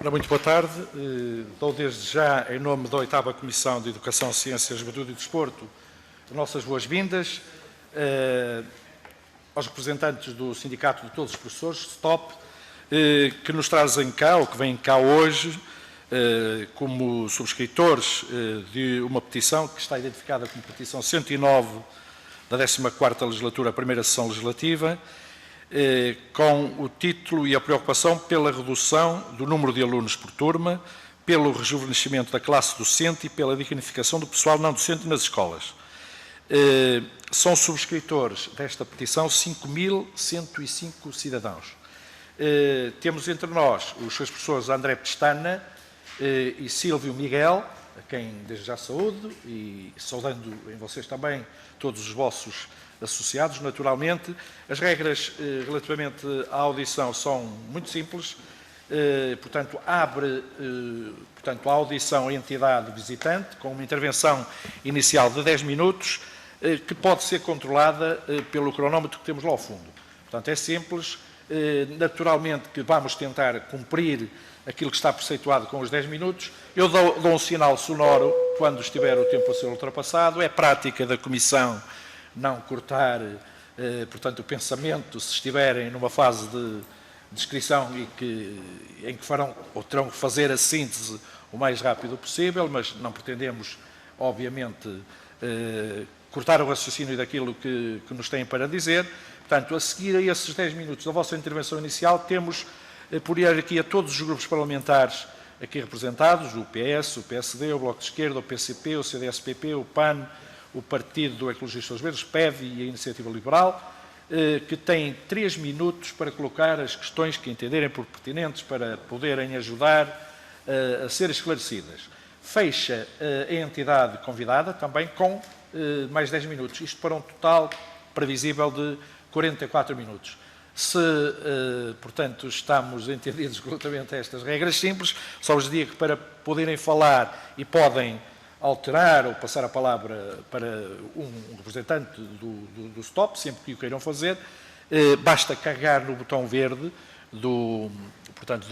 Ora, muito boa tarde. Dou desde já, em nome da 8ª Comissão de Educação, Ciência, Juventude e Desporto, as nossas boas-vindas aos representantes do Sindicato de Todos os Professores, STOP, que nos trazem cá, ou que vêm cá hoje, como subscritores de uma petição que está identificada como petição 109 da 14ª Legislatura, a primeira sessão legislativa, com o título e a preocupação pela redução do número de alunos por turma, pelo rejuvenescimento da classe docente e pela dignificação do pessoal não docente nas escolas. São subscritores desta petição 5.105 cidadãos. Temos entre nós os seus professores André Pestana e Silvio Miguel, a quem desde já saúdo, e saudando em vocês também todos os vossos associados, naturalmente. As regras relativamente à audição são muito simples, portanto, abre a audição à entidade visitante, com uma intervenção inicial de 10 minutos, que pode ser controlada pelo cronómetro que temos lá ao fundo. Portanto, é simples, naturalmente que vamos tentar cumprir aquilo que está preceituado com os 10 minutos. Eu dou um sinal sonoro quando estiver o tempo a ser ultrapassado. É prática da Comissão não cortar, portanto, o pensamento, se estiverem numa fase de descrição em que farão ou terão que fazer a síntese o mais rápido possível, mas não pretendemos, obviamente, cortar o raciocínio daquilo que nos têm para dizer. Portanto, a seguir a esses 10 minutos da vossa intervenção inicial, temos por hierarquia todos os grupos parlamentares aqui representados, o PS, o PSD, o Bloco de Esquerda, o PCP, o CDS-PP, o PAN, o Partido do Ecologistas Verdes, PEV e a Iniciativa Liberal, que têm 3 minutos para colocar as questões que entenderem por pertinentes para poderem ajudar a ser esclarecidas. Fecha a entidade convidada também com mais 10 minutos, isto para um total previsível de 44 minutos. Se, portanto, estamos entendidos relativamente a estas regras simples, só vos digo que para poderem falar e podem alterar ou passar a palavra para um representante do STOP, sempre que o queiram fazer, basta carregar no botão verde do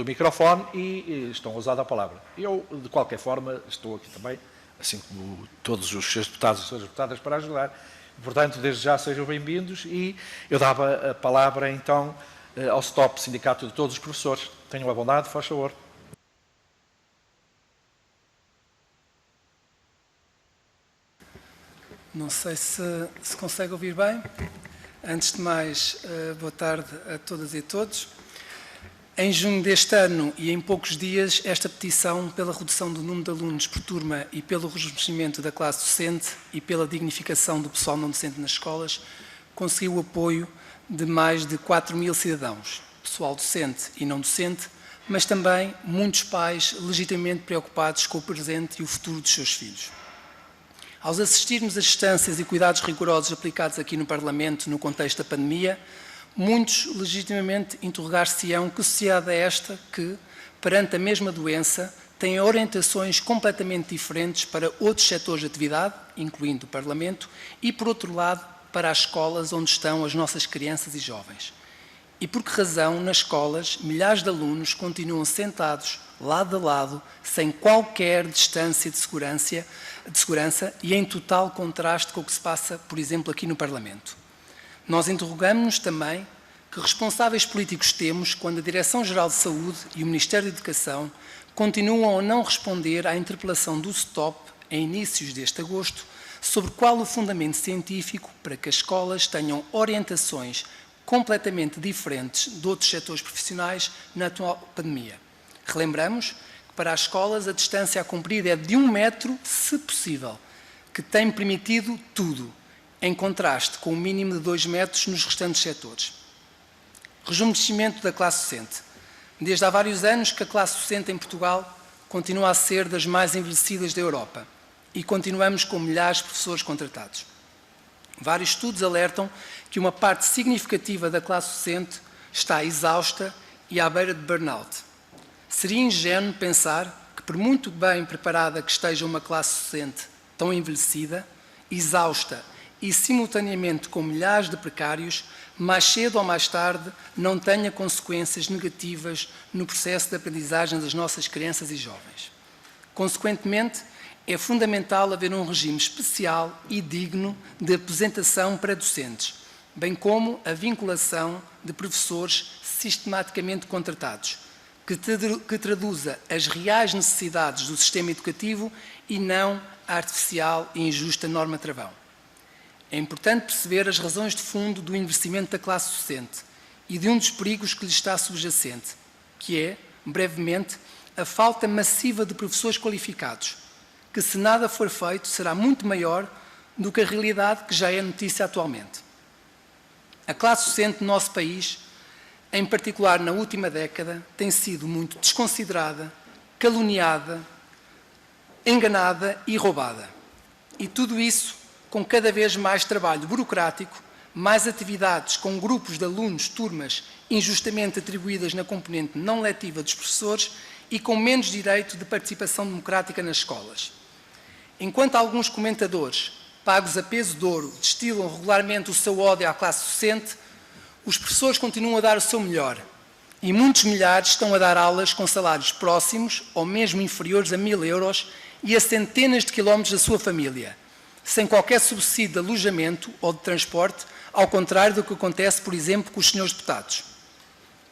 microfone e estão a usar a palavra. Eu, de qualquer forma, estou aqui também, assim como todos os seus deputados e suas deputadas, para ajudar. Portanto, desde já sejam bem-vindos e eu dava a palavra, então, ao STOP, Sindicato de Todos os Professores. Tenham a bondade, faz favor. Não sei se consegue ouvir bem. Antes de mais, boa tarde a todas e a todos. Em junho deste ano e em poucos dias, esta petição pela redução do número de alunos por turma e pelo rejuvenescimento da classe docente e pela dignificação do pessoal não docente nas escolas conseguiu o apoio de mais de 4.000 cidadãos, pessoal docente e não docente, mas também muitos pais legitimamente preocupados com o presente e o futuro dos seus filhos. Ao assistirmos às distâncias e cuidados rigorosos aplicados aqui no Parlamento no contexto da pandemia, muitos legitimamente interrogar-se-ão que sociedade é esta que, perante a mesma doença, tem orientações completamente diferentes para outros setores de atividade, incluindo o Parlamento, e, por outro lado, para as escolas onde estão as nossas crianças e jovens. E por que razão, nas escolas, milhares de alunos continuam sentados, lado a lado, sem qualquer distância de segurança e em total contraste com o que se passa, por exemplo, aqui no Parlamento. Nós interrogamos-nos também que responsáveis políticos temos quando a Direção-Geral de Saúde e o Ministério da Educação continuam a não responder à interpelação do STOP em inícios deste agosto sobre qual o fundamento científico para que as escolas tenham orientações completamente diferentes de outros setores profissionais na atual pandemia. Relembramos que para as escolas a distância a cumprir é de 1 metro, se possível, que tem permitido tudo, em contraste com o mínimo de 2 metros nos restantes setores. Rejuvenescimento da classe docente. Desde há vários anos que a classe docente em Portugal continua a ser das mais envelhecidas da Europa e continuamos com milhares de professores contratados. Vários estudos alertam que uma parte significativa da classe docente está exausta e à beira de burnout. Seria ingênuo pensar que, por muito bem preparada que esteja uma classe docente tão envelhecida, exausta e, simultaneamente com milhares de precários, mais cedo ou mais tarde, não tenha consequências negativas no processo de aprendizagem das nossas crianças e jovens. Consequentemente, é fundamental haver um regime especial e digno de aposentação para docentes, bem como a vinculação de professores sistematicamente contratados, que traduza as reais necessidades do sistema educativo e não a artificial e injusta norma travão. É importante perceber as razões de fundo do envelhecimento da classe docente e de um dos perigos que lhe está subjacente, que é, brevemente, a falta massiva de professores qualificados, que, se nada for feito, será muito maior do que a realidade que já é notícia atualmente. A classe docente no nosso país, em particular na última década, tem sido muito desconsiderada, caluniada, enganada e roubada. E tudo isso com cada vez mais trabalho burocrático, mais atividades com grupos de alunos, turmas, injustamente atribuídas na componente não letiva dos professores e com menos direito de participação democrática nas escolas. Enquanto alguns comentadores, pagos a peso de ouro, destilam regularmente o seu ódio à classe docente, os professores continuam a dar o seu melhor e muitos milhares estão a dar aulas com salários próximos ou mesmo inferiores a 1.000 euros e a centenas de quilómetros da sua família, sem qualquer subsídio de alojamento ou de transporte, ao contrário do que acontece, por exemplo, com os senhores deputados.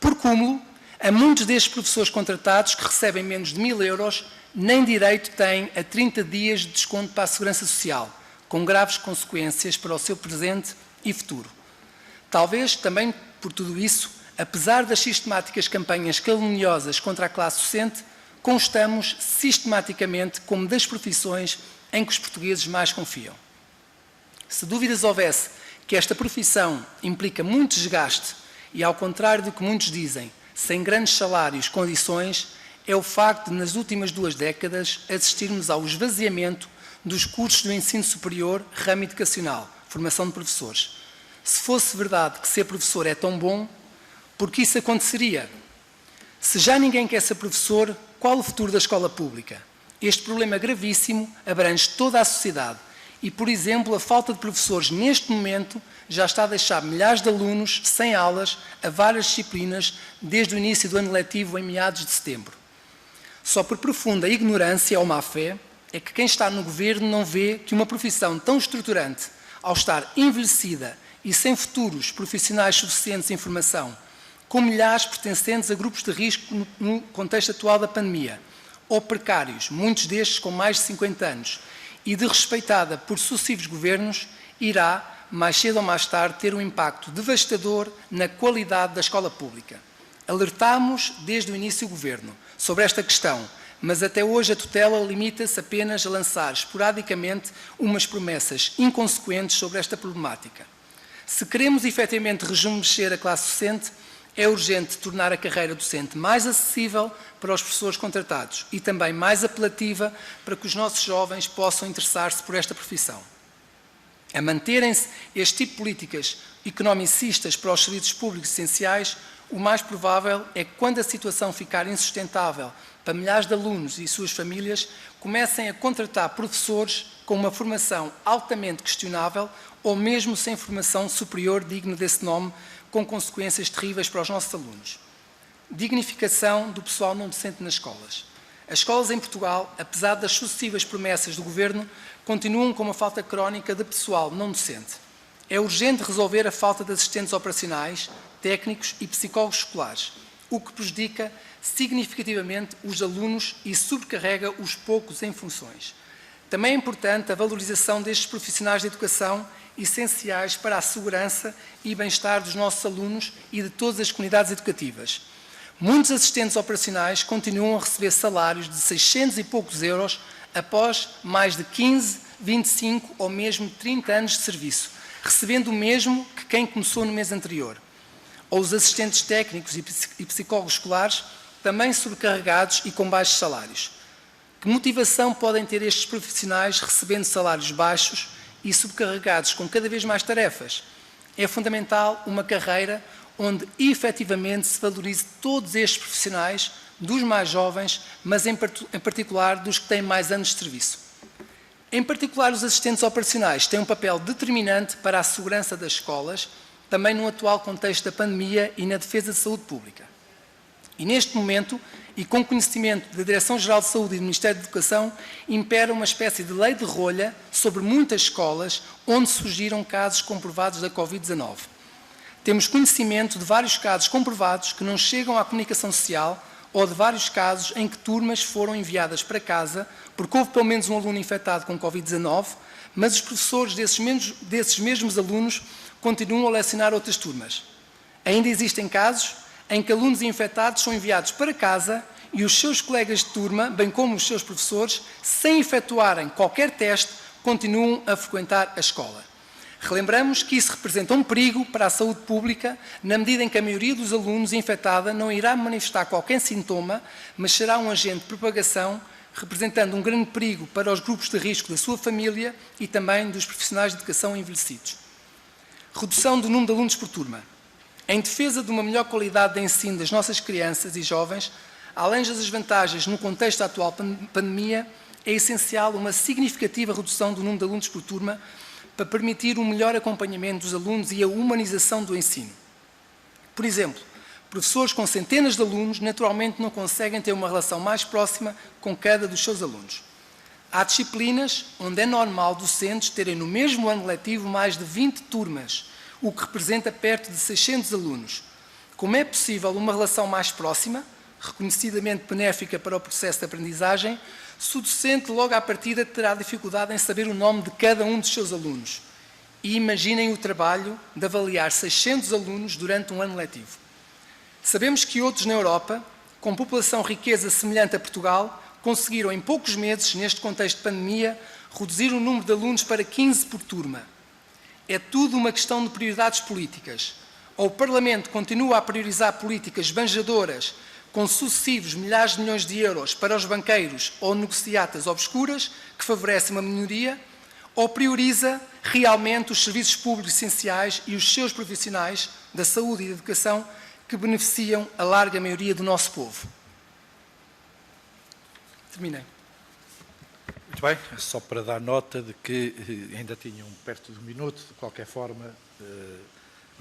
Por cúmulo, há muitos destes professores contratados que recebem menos de 1.000 euros, nem direito têm a 30 dias de desconto para a Segurança Social, com graves consequências para o seu presente e futuro. Talvez, também por tudo isso, apesar das sistemáticas campanhas caluniosas contra a classe docente, constamos sistematicamente como das profissões em que os portugueses mais confiam. Se dúvidas houvesse que esta profissão implica muito desgaste e, ao contrário do que muitos dizem, sem grandes salários, condições, é o facto de, nas últimas 2 décadas, assistirmos ao esvaziamento dos cursos do ensino superior, ramo educacional, formação de professores. Se fosse verdade que ser professor é tão bom, por que isso aconteceria? Se já ninguém quer ser professor, qual o futuro da escola pública? Este problema gravíssimo abrange toda a sociedade e, por exemplo, a falta de professores neste momento já está a deixar milhares de alunos sem aulas a várias disciplinas desde o início do ano letivo em meados de setembro. Só por profunda ignorância ou má-fé é que quem está no governo não vê que uma profissão tão estruturante, ao estar envelhecida e sem futuros profissionais suficientes em formação, com milhares pertencentes a grupos de risco no contexto atual da pandemia, ou precários, muitos destes com mais de 50 anos, e desrespeitada por sucessivos governos, irá, mais cedo ou mais tarde, ter um impacto devastador na qualidade da escola pública. Alertámos desde o início do governo sobre esta questão, mas até hoje a tutela limita-se apenas a lançar esporadicamente umas promessas inconsequentes sobre esta problemática. Se queremos efetivamente rejuvenescer a classe docente, é urgente tornar a carreira docente mais acessível para os professores contratados e também mais apelativa para que os nossos jovens possam interessar-se por esta profissão. A manterem-se este tipo de políticas economicistas para os serviços públicos essenciais, o mais provável é que, quando a situação ficar insustentável para milhares de alunos e suas famílias, comecem a contratar professores com uma formação altamente questionável ou mesmo sem formação superior digna desse nome, com consequências terríveis para os nossos alunos. Dignificação do pessoal não docente nas escolas. As escolas em Portugal, apesar das sucessivas promessas do Governo, continuam com uma falta crónica de pessoal não docente. É urgente resolver a falta de assistentes operacionais, técnicos e psicólogos escolares, o que prejudica significativamente os alunos e sobrecarrega os poucos em funções. Também é importante a valorização destes profissionais de educação essenciais para a segurança e bem-estar dos nossos alunos e de todas as comunidades educativas. Muitos assistentes operacionais continuam a receber salários de 600 e poucos euros após mais de 15, 25 ou mesmo 30 anos de serviço, recebendo o mesmo que quem começou no mês anterior. Ou os assistentes técnicos e psicólogos escolares, também sobrecarregados e com baixos salários. Que motivação podem ter estes profissionais recebendo salários baixos e sobrecarregados com cada vez mais tarefas? É fundamental uma carreira onde efetivamente se valorize todos estes profissionais, dos mais jovens, mas em particular dos que têm mais anos de serviço. Em particular, os assistentes operacionais têm um papel determinante para a segurança das escolas, também no atual contexto da pandemia e na defesa da saúde pública. E neste momento, e com conhecimento da Direção-Geral de Saúde e do Ministério da Educação, impera uma espécie de lei de rolha sobre muitas escolas onde surgiram casos comprovados da Covid-19. Temos conhecimento de vários casos comprovados que não chegam à comunicação social ou de vários casos em que turmas foram enviadas para casa porque houve pelo menos um aluno infectado com Covid-19, mas os professores desses mesmos alunos continuam a lecionar outras turmas. Ainda existem casos em que alunos infectados são enviados para casa e os seus colegas de turma, bem como os seus professores, sem efetuarem qualquer teste, continuam a frequentar a escola. Relembramos que isso representa um perigo para a saúde pública, na medida em que a maioria dos alunos infectada não irá manifestar qualquer sintoma, mas será um agente de propagação, representando um grande perigo para os grupos de risco da sua família e também dos profissionais de educação envelhecidos. Redução do número de alunos por turma. Em defesa de uma melhor qualidade de ensino das nossas crianças e jovens, além das desvantagens no contexto da atual pandemia, é essencial uma significativa redução do número de alunos por turma para permitir um melhor acompanhamento dos alunos e a humanização do ensino. Por exemplo, professores com centenas de alunos naturalmente não conseguem ter uma relação mais próxima com cada dos seus alunos. Há disciplinas onde é normal docentes terem no mesmo ano letivo mais de 20 turmas, o que representa perto de 600 alunos. Como é possível uma relação mais próxima, reconhecidamente benéfica para o processo de aprendizagem, se o docente logo à partida terá dificuldade em saber o nome de cada um dos seus alunos? E imaginem o trabalho de avaliar 600 alunos durante um ano letivo. Sabemos que outros na Europa, com população riqueza semelhante a Portugal, conseguiram em poucos meses, neste contexto de pandemia, reduzir o número de alunos para 15 por turma. É tudo uma questão de prioridades políticas. Ou o Parlamento continua a priorizar políticas esbanjadoras com sucessivos milhares de milhões de euros para os banqueiros ou negociatas obscuras, que favorecem uma minoria, ou prioriza realmente os serviços públicos essenciais e os seus profissionais da saúde e da educação que beneficiam a larga maioria do nosso povo. Terminei. Muito bem, só para dar nota de que ainda tinham perto de um minuto, de qualquer forma,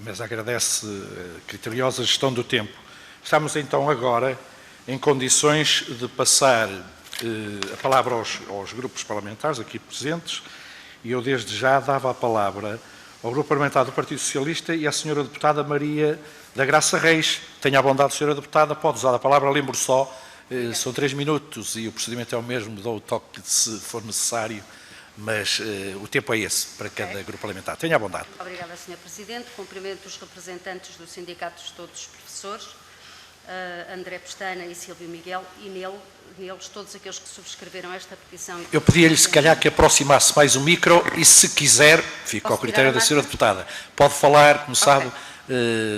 mas agradece a criteriosa gestão do tempo. Estamos então agora em condições de passar a palavra aos grupos parlamentares aqui presentes e eu desde já dava a palavra ao grupo parlamentar do Partido Socialista e à senhora deputada Maria da Graça Reis. Tenha a bondade, senhora deputada, pode usar a palavra, lembro só, são 3 minutos e o procedimento é o mesmo, dou o toque se for necessário, mas o tempo é esse para cada grupo parlamentar. Tenha a bondade. Obrigada, Sr. Presidente. Cumprimento os representantes dos sindicatos, todos os professores, André Pestana e Silvio Miguel, e neles todos aqueles que subscreveram esta petição. Eu pedia-lhe, se calhar, que aproximasse mais o micro e, se quiser, fica ao critério da senhora deputada. Pode falar, como sabe,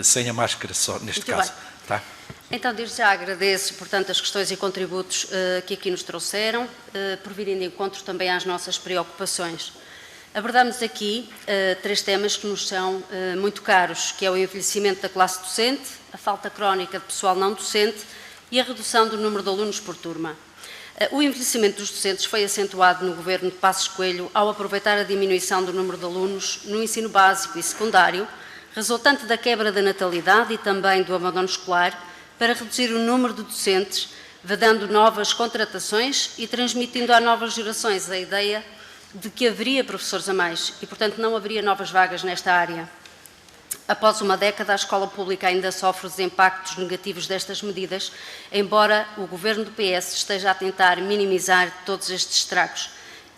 sem a máscara só, neste caso. Tá? Então, desde já agradeço, portanto, as questões e contributos que aqui nos trouxeram, por virem de encontro também às nossas preocupações. Abordamos aqui 3 temas que nos são muito caros, que é o envelhecimento da classe docente, a falta crónica de pessoal não docente e a redução do número de alunos por turma. O envelhecimento dos docentes foi acentuado no governo de Passos Coelho ao aproveitar a diminuição do número de alunos no ensino básico e secundário, resultante da quebra da natalidade e também do abandono escolar, para reduzir o número de docentes, vedando novas contratações e transmitindo a novas gerações a ideia de que haveria professores a mais e, portanto, não haveria novas vagas nesta área. Após uma década, a escola pública ainda sofre os impactos negativos destas medidas, embora o governo do PS esteja a tentar minimizar todos estes estragos.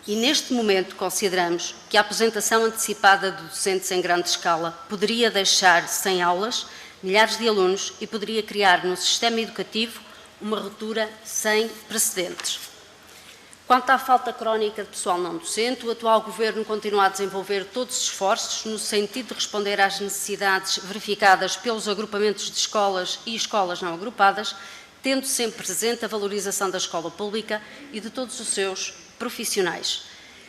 E, neste momento, consideramos que a aposentação antecipada de docentes em grande escala poderia deixar sem aulas milhares de alunos e poderia criar no sistema educativo uma ruptura sem precedentes. Quanto à falta crónica de pessoal não docente, o atual Governo continua a desenvolver todos os esforços no sentido de responder às necessidades verificadas pelos agrupamentos de escolas e escolas não agrupadas, tendo sempre presente a valorização da escola pública e de todos os seus profissionais.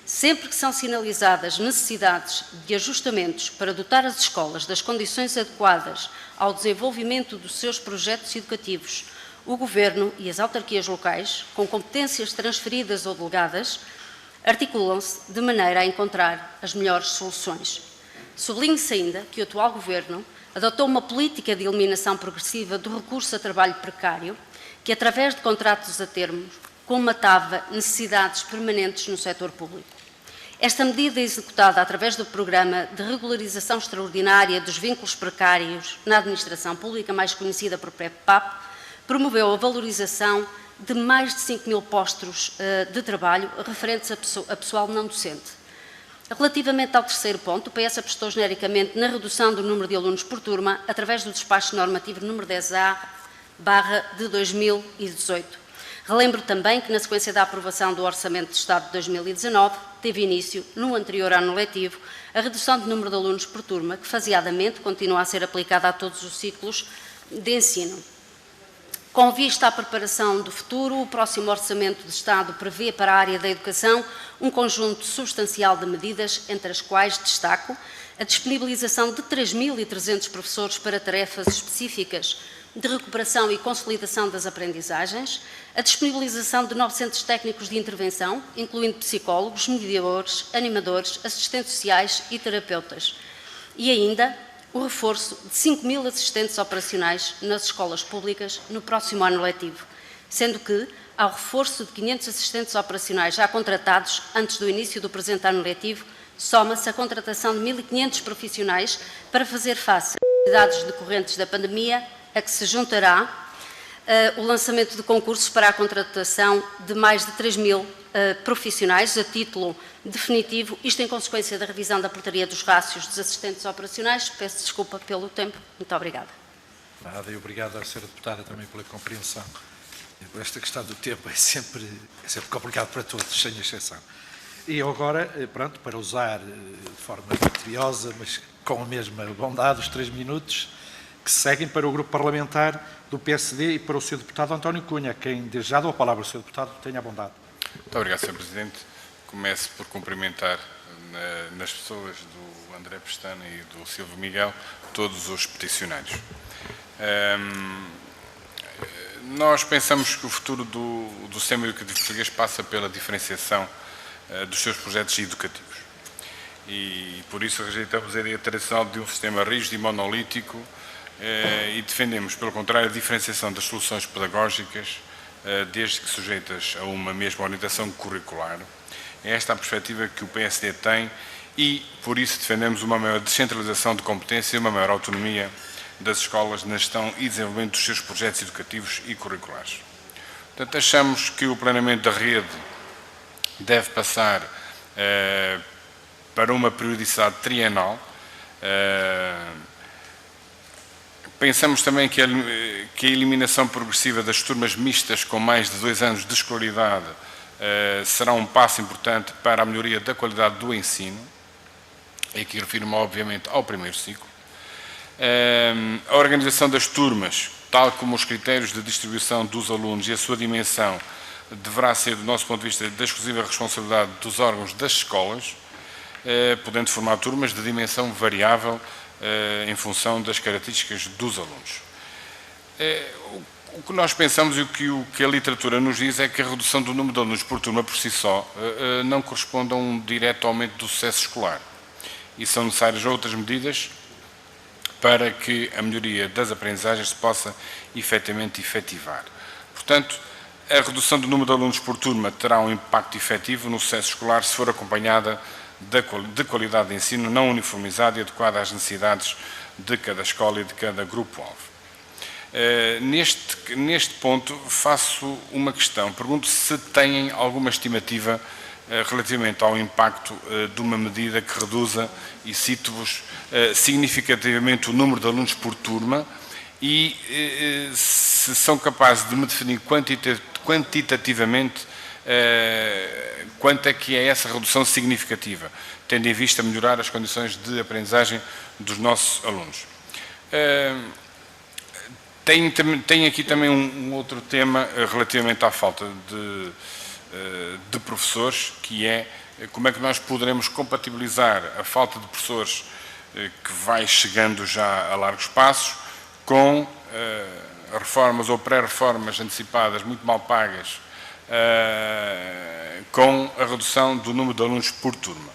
Sempre que são sinalizadas necessidades de ajustamentos para dotar as escolas das condições adequadas ao desenvolvimento dos seus projetos educativos, o Governo e as autarquias locais, com competências transferidas ou delegadas, articulam-se de maneira a encontrar as melhores soluções. Sublinhe-se ainda que o atual Governo adotou uma política de eliminação progressiva do recurso a trabalho precário, que, através de contratos a termo, colmatava necessidades permanentes no setor público. Esta medida, executada através do Programa de Regularização Extraordinária dos Vínculos Precários na Administração Pública, mais conhecida por PEP-PAP, promoveu a valorização de mais de 5.000 postos de trabalho referentes a pessoal não docente. Relativamente ao terceiro ponto, o PS apostou genericamente na redução do número de alunos por turma através do despacho normativo número 10A/de 2018. Relembro também que, na sequência da aprovação do Orçamento de Estado de 2019, teve início, no anterior ano letivo, a redução do número de alunos por turma, que faseadamente continua a ser aplicada a todos os ciclos de ensino. Com vista à preparação do futuro, o próximo Orçamento de Estado prevê para a área da educação um conjunto substancial de medidas, entre as quais destaco a disponibilização de 3.300 professores para tarefas específicas de recuperação e consolidação das aprendizagens, a disponibilização de 900 técnicos de intervenção, incluindo psicólogos, mediadores, animadores, assistentes sociais e terapeutas, e ainda o reforço de 5.000 assistentes operacionais nas escolas públicas no próximo ano letivo, sendo que, ao reforço de 500 assistentes operacionais já contratados antes do início do presente ano letivo, soma-se a contratação de 1.500 profissionais para fazer face às necessidades decorrentes da pandemia, a que se juntará o lançamento de concursos para a contratação de mais de 3.000 profissionais a título definitivo, isto em consequência da revisão da portaria dos rácios dos assistentes operacionais. Peço desculpa pelo tempo. Muito obrigada. Nada, e obrigado à Sra. Deputada também pela compreensão. Esta questão do tempo é sempre complicado para todos, sem exceção. E agora, pronto, para usar de forma criteriosa, mas com a mesma bondade, os 3 minutos que seguem para o grupo parlamentar do PSD e para o Sr. Deputado António Cunha, quem desde já dou a palavra ao Sr. Deputado, tenha a bondade. Muito obrigado, Sr. Presidente. Começo por cumprimentar nas pessoas do André Pestana e do Silvio Miguel todos os peticionários. Nós pensamos que o futuro do sistema educativo português passa pela diferenciação dos seus projetos educativos. E por isso rejeitamos a ideia tradicional de um sistema rígido e monolítico e defendemos, pelo contrário, a diferenciação das soluções pedagógicas, desde que sujeitas a uma mesma orientação curricular. É esta a perspectiva que o PSD tem e, por isso, defendemos uma maior descentralização de competência e uma maior autonomia das escolas na gestão e desenvolvimento dos seus projetos educativos e curriculares. Portanto, achamos que o planeamento da rede deve passar para uma periodicidade trienal. Pensamos também que a eliminação progressiva das turmas mistas com mais de 2 anos de escolaridade será um passo importante para a melhoria da qualidade do ensino, e aqui refiro-me obviamente ao primeiro ciclo. A organização das turmas, tal como os critérios de distribuição dos alunos e a sua dimensão, deverá ser, do nosso ponto de vista, da exclusiva responsabilidade dos órgãos das escolas, podendo formar turmas de dimensão variável em função das características dos alunos. O que nós pensamos e o que a literatura nos diz é que a redução do número de alunos por turma por si só não corresponde a um direto aumento do sucesso escolar e são necessárias outras medidas para que a melhoria das aprendizagens se possa efetivamente efetivar. Portanto, a redução do número de alunos por turma terá um impacto efetivo no sucesso escolar se for acompanhada de qualidade de ensino não uniformizada e adequada às necessidades de cada escola e de cada grupo-alvo. Neste ponto, faço uma questão. Pergunto se têm alguma estimativa relativamente ao impacto de uma medida que reduza, e cito-vos, significativamente o número de alunos por turma e se são capazes de me definir quantitativamente quanto é que é essa redução significativa, tendo em vista melhorar as condições de aprendizagem dos nossos alunos. Tem aqui também um outro tema relativamente à falta de professores, que é como é que nós poderemos compatibilizar a falta de professores que vai chegando já a largos passos com reformas ou pré-reformas antecipadas muito mal pagas com a redução do número de alunos por turma.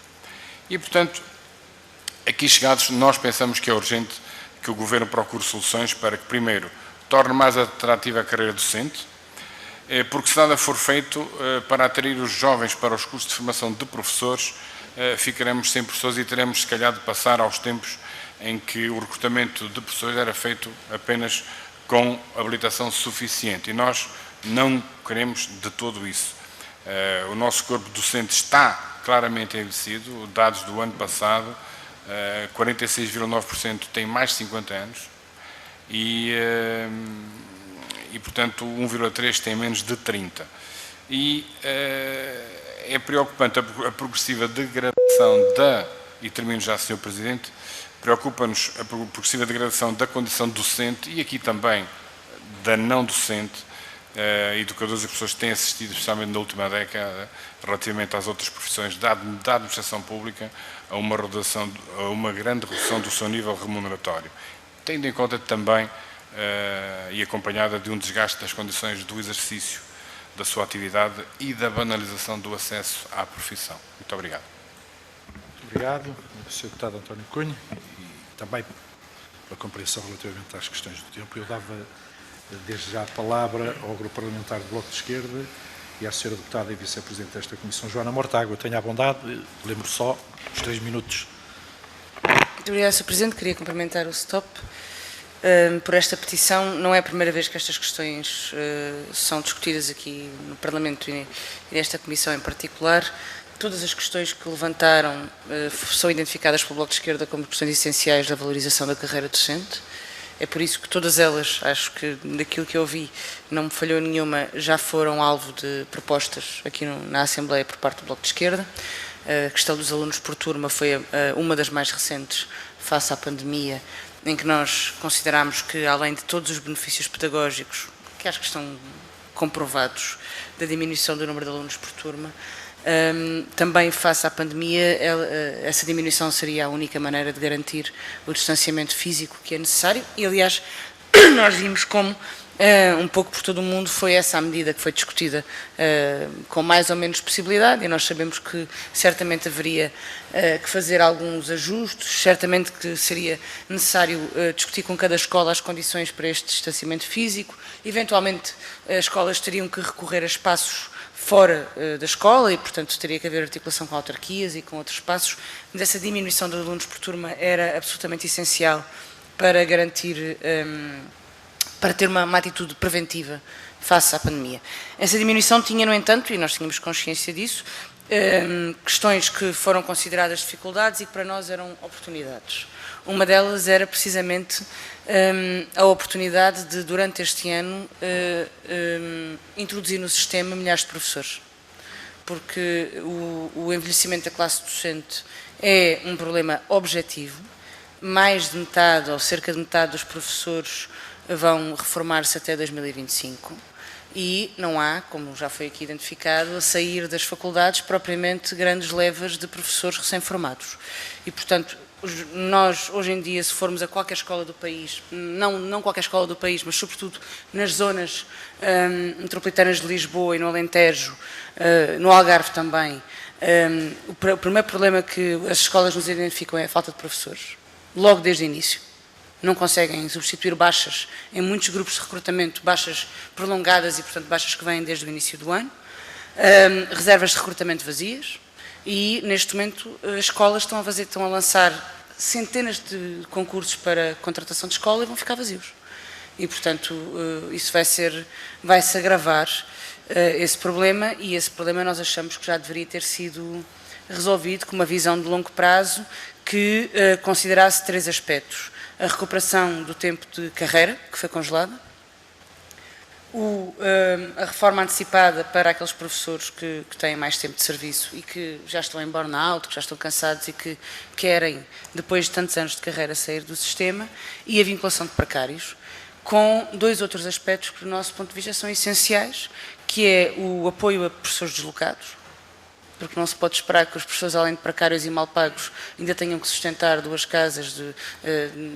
E, portanto, aqui chegados, nós pensamos que é urgente que o Governo procure soluções para que, primeiro, torne mais atrativa a carreira docente, porque se nada for feito para atrair os jovens para os cursos de formação de professores, ficaremos sem professores e teremos, se calhar, de passar aos tempos em que o recrutamento de professores era feito apenas com habilitação suficiente. E nós não queremos de todo isso. O nosso corpo docente está claramente envelhecido. Dados do ano passado, 46,9% tem mais de 50 anos e portanto, 1,3% tem menos de 30. E é preocupante a progressiva degradação e termino já, Sr. Presidente, preocupa-nos a progressiva degradação da condição docente e aqui também da não docente, educadores e professores têm assistido, especialmente na última década, relativamente às outras profissões da administração pública, a uma grande redução do seu nível remuneratório, tendo em conta também e acompanhada de um desgaste das condições do exercício da sua atividade e da banalização do acesso à profissão. Muito obrigado. Muito obrigado, Sr. Deputado António Cunha, e também pela compreensão relativamente às questões do tempo. Eu dava desde já a palavra ao Grupo Parlamentar do Bloco de Esquerda e à Sra. Deputada e Vice-Presidente desta Comissão, Joana Mortágua. Tenha a bondade, lembro só os 3 minutos. Muito obrigada, Sr. Presidente. Queria cumprimentar o STOP por esta petição. Não é a primeira vez que estas questões são discutidas aqui no Parlamento e nesta Comissão em particular. Todas as questões que levantaram são identificadas pelo Bloco de Esquerda como questões essenciais da valorização da carreira docente. É por isso que todas elas, acho que daquilo que eu vi, não me falhou nenhuma, já foram alvo de propostas aqui na Assembleia por parte do Bloco de Esquerda. A questão dos alunos por turma foi uma das mais recentes face à pandemia, em que nós consideramos que, além de todos os benefícios pedagógicos, que acho que estão comprovados, da diminuição do número de alunos por turma, também face à pandemia, essa diminuição seria a única maneira de garantir o distanciamento físico que é necessário e, aliás, nós vimos como, um pouco por todo o mundo, foi essa a medida que foi discutida com mais ou menos possibilidade e nós sabemos que certamente haveria que fazer alguns ajustes, certamente que seria necessário discutir com cada escola as condições para este distanciamento físico, eventualmente as escolas teriam que recorrer a espaços fora da escola e, portanto, teria que haver articulação com autarquias e com outros espaços, mas essa diminuição de alunos por turma era absolutamente essencial para garantir, para ter uma atitude preventiva face à pandemia. Essa diminuição tinha, no entanto, e nós tínhamos consciência disso, questões que foram consideradas dificuldades e que para nós eram oportunidades. Uma delas era precisamente a oportunidade de, durante este ano, introduzir no sistema milhares de professores. Porque o envelhecimento da classe docente é um problema objetivo. Mais de metade, ou cerca de metade dos professores vão reformar-se até 2025. E não há, como já foi aqui identificado, a sair das faculdades propriamente grandes levas de professores recém-formados. E, portanto, nós, hoje em dia, se formos a qualquer escola do país, não qualquer escola do país, mas sobretudo nas zonas metropolitanas de Lisboa e no Alentejo, no Algarve também, o primeiro problema que as escolas nos identificam é a falta de professores, logo desde o início. Não conseguem substituir baixas em muitos grupos de recrutamento, baixas prolongadas e, portanto, baixas que vêm desde o início do ano, reservas de recrutamento vazias e, neste momento, as escolas estão a lançar centenas de concursos para contratação de escola e vão ficar vazios. E, portanto, isso vai-se agravar esse problema e esse problema nós achamos que já deveria ter sido resolvido com uma visão de longo prazo que considerasse 3 aspectos. A recuperação do tempo de carreira, que foi congelada, a reforma antecipada para aqueles professores que têm mais tempo de serviço e que já estão em burnout, que já estão cansados e que querem, depois de tantos anos de carreira, sair do sistema, e a vinculação de precários, com 2 outros aspectos que, do nosso ponto de vista, são essenciais, que é o apoio a professores deslocados porque não se pode esperar que os professores, além de precários e mal pagos, ainda tenham que sustentar 2 casas,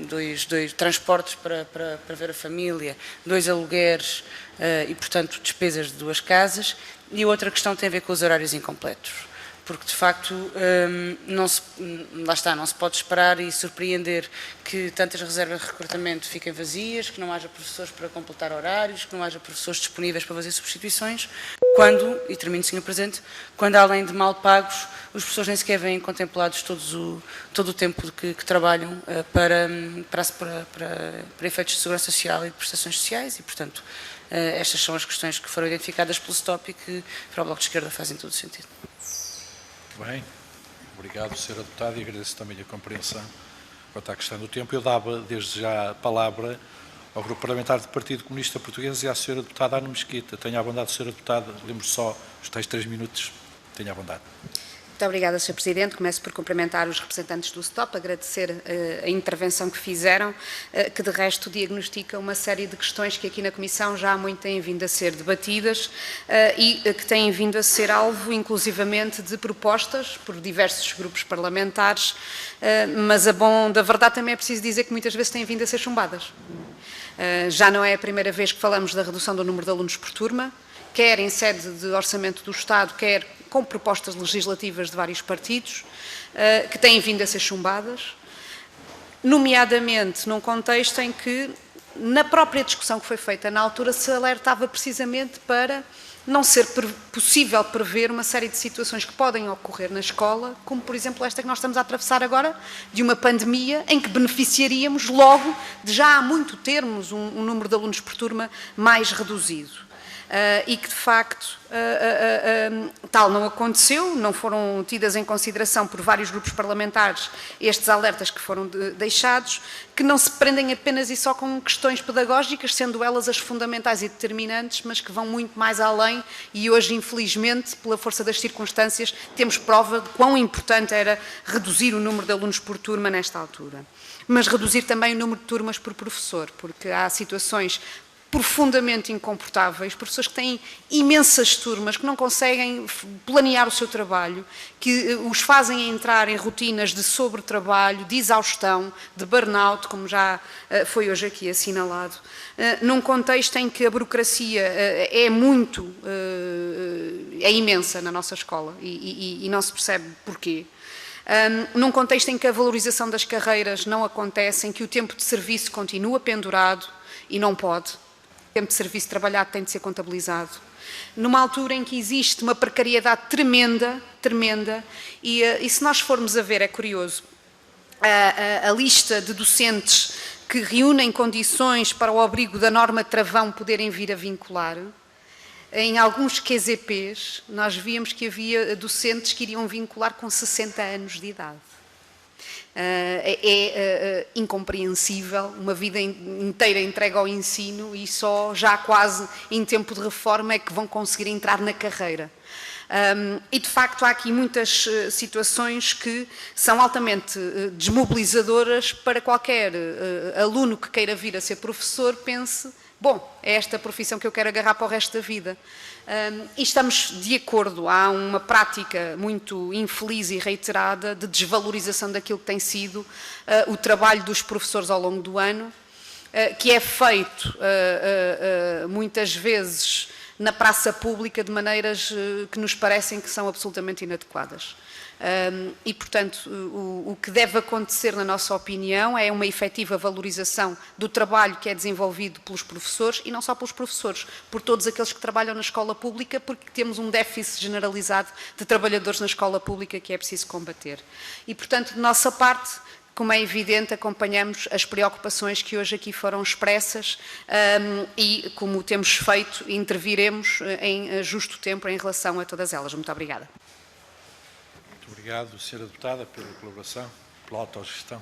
dois transportes para ver a família, 2 alugueres e, portanto, despesas de 2 casas. E a outra questão tem a ver com os horários incompletos, porque de facto não se pode esperar e surpreender que tantas reservas de recrutamento fiquem vazias, que não haja professores para completar horários, que não haja professores disponíveis para fazer substituições, quando, e termino, Sr. Presidente, quando além de mal pagos, os professores nem sequer vêm contemplados todo o tempo que trabalham para efeitos de segurança social e de prestações sociais e, portanto, estas são as questões que foram identificadas pelo STOP e que para o Bloco de Esquerda fazem todo o sentido. Muito bem, obrigado, Sra. Deputada, e agradeço também a compreensão quanto à questão do tempo. Eu dava desde já a palavra ao Grupo Parlamentar do Partido Comunista Português e à Sra. Deputada Ana Mesquita. Tenha a bondade, Sra. Deputada, lembro só os tais 3 minutos. Tenha a bondade. Muito obrigada, Sr. Presidente. Começo por cumprimentar os representantes do STOP, agradecer a intervenção que fizeram, que de resto diagnostica uma série de questões que aqui na Comissão já há muito têm vindo a ser debatidas e que têm vindo a ser alvo, inclusivamente, de propostas por diversos grupos parlamentares, mas a bom da verdade também é preciso dizer que muitas vezes têm vindo a ser chumbadas. Já não é a primeira vez que falamos da redução do número de alunos por turma, quer em sede de orçamento do Estado, quer com propostas legislativas de vários partidos, que têm vindo a ser chumbadas, nomeadamente num contexto em que, na própria discussão que foi feita na altura, se alertava precisamente para não ser possível prever uma série de situações que podem ocorrer na escola, como, por exemplo, esta que nós estamos a atravessar agora, de uma pandemia em que beneficiaríamos logo de já há muito termos um número de alunos por turma mais reduzido. E que, de facto, tal não aconteceu, não foram tidas em consideração por vários grupos parlamentares estes alertas que foram deixados, que não se prendem apenas e só com questões pedagógicas, sendo elas as fundamentais e determinantes, mas que vão muito mais além e hoje, infelizmente, pela força das circunstâncias, temos prova de quão importante era reduzir o número de alunos por turma nesta altura. Mas reduzir também o número de turmas por professor, porque há situações profundamente incomportáveis, professores que têm imensas turmas, que não conseguem planear o seu trabalho, que os fazem entrar em rotinas de sobretrabalho, de exaustão, de burnout, como já foi hoje aqui assinalado, num contexto em que a burocracia é imensa na nossa escola e não se percebe porquê. Num contexto em que a valorização das carreiras não acontece, em que o tempo de serviço continua pendurado e não pode. O tempo de serviço trabalhado tem de ser contabilizado. Numa altura em que existe uma precariedade tremenda, e se nós formos a ver, é curioso, a lista de docentes que reúnem condições para o abrigo da norma travão poderem vir a vincular, em alguns QZPs nós víamos que havia docentes que iriam vincular com 60 anos de idade. É incompreensível uma vida inteira entregue ao ensino e só já quase em tempo de reforma é que vão conseguir entrar na carreira. E de facto há aqui muitas situações que são altamente desmobilizadoras para qualquer aluno que queira vir a ser professor, pense, bom, é esta profissão que eu quero agarrar para o resto da vida. E estamos de acordo, há uma prática muito infeliz e reiterada de desvalorização daquilo que tem sido o trabalho dos professores ao longo do ano, que é feito muitas vezes na praça pública de maneiras que nos parecem que são absolutamente inadequadas. E, portanto, o que deve acontecer, na nossa opinião, é uma efetiva valorização do trabalho que é desenvolvido pelos professores, e não só pelos professores, por todos aqueles que trabalham na escola pública, porque temos um déficit generalizado de trabalhadores na escola pública que é preciso combater. E, portanto, de nossa parte, como é evidente, acompanhamos as preocupações que hoje aqui foram expressas e, como temos feito, interviremos em justo tempo em relação a todas elas. Muito obrigada. Muito obrigado, Sra. Deputada, pela colaboração, pela autogestão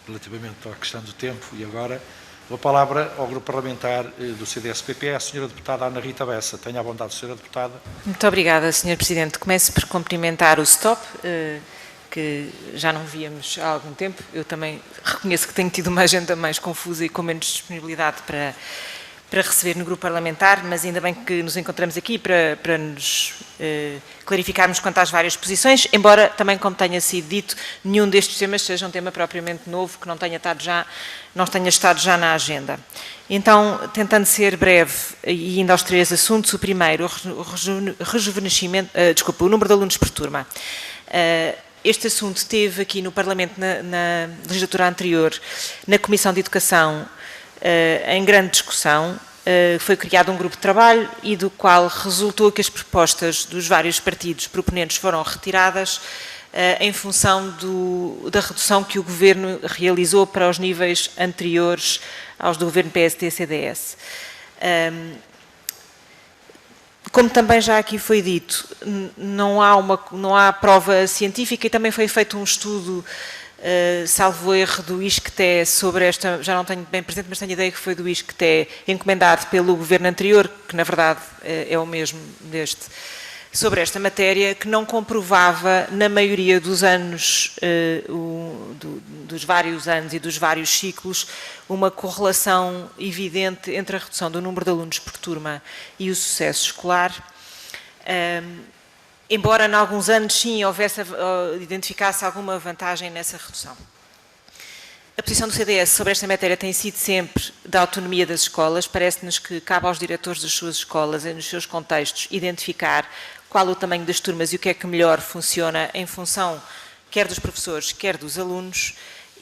relativamente à questão do tempo. E agora dou a palavra ao Grupo Parlamentar do CDS-PP, a Sra. Deputada Ana Rita Bessa. Tenha a bondade, Sra. Deputada. Muito obrigada, Sr. Presidente. Começo por cumprimentar o STOP, que já não víamos há algum tempo. Eu também reconheço que tenho tido uma agenda mais confusa e com menos disponibilidade para receber no grupo parlamentar, mas ainda bem que nos encontramos aqui para nos clarificarmos quanto às várias posições, embora também, como tenha sido dito, nenhum destes temas seja um tema propriamente novo, que não tenha estado já na agenda. Então, tentando ser breve e indo aos 3 assuntos, o primeiro, o rejuvenescimento, o número de alunos por turma. Este assunto teve aqui no Parlamento, na legislatura anterior, na Comissão de Educação, em grande discussão. Foi criado um grupo de trabalho e do qual resultou que as propostas dos vários partidos proponentes foram retiradas em função da redução que o Governo realizou para os níveis anteriores aos do Governo PSD-CDS. Como também já aqui foi dito, não há prova científica e também foi feito um estudo, salvo erro, do ISCTE sobre esta, já não tenho bem presente, mas tenho ideia que foi do ISCTE, encomendado pelo Governo anterior, que na verdade é o mesmo deste, sobre esta matéria, que não comprovava, na maioria dos anos, dos vários anos e dos vários ciclos, uma correlação evidente entre a redução do número de alunos por turma e o sucesso escolar. Embora, em alguns anos, sim, identificasse alguma vantagem nessa redução. A posição do CDS sobre esta matéria tem sido sempre da autonomia das escolas. Parece-nos que cabe aos diretores das suas escolas, nos seus contextos, identificar qual o tamanho das turmas e o que é que melhor funciona em função quer dos professores, quer dos alunos.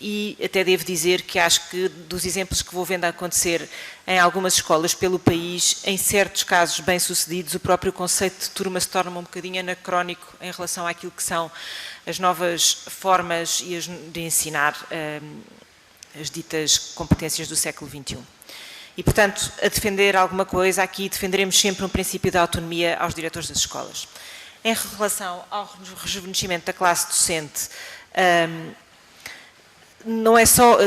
E até devo dizer que acho que dos exemplos que vou vendo acontecer em algumas escolas pelo país, em certos casos bem-sucedidos, o próprio conceito de turma se torna um bocadinho anacrónico em relação àquilo que são as novas formas de ensinar as ditas competências do século XXI. E, portanto, a defender alguma coisa, aqui defenderemos sempre um princípio de autonomia aos diretores das escolas. Em relação ao rejuvenescimento da classe docente, não é só,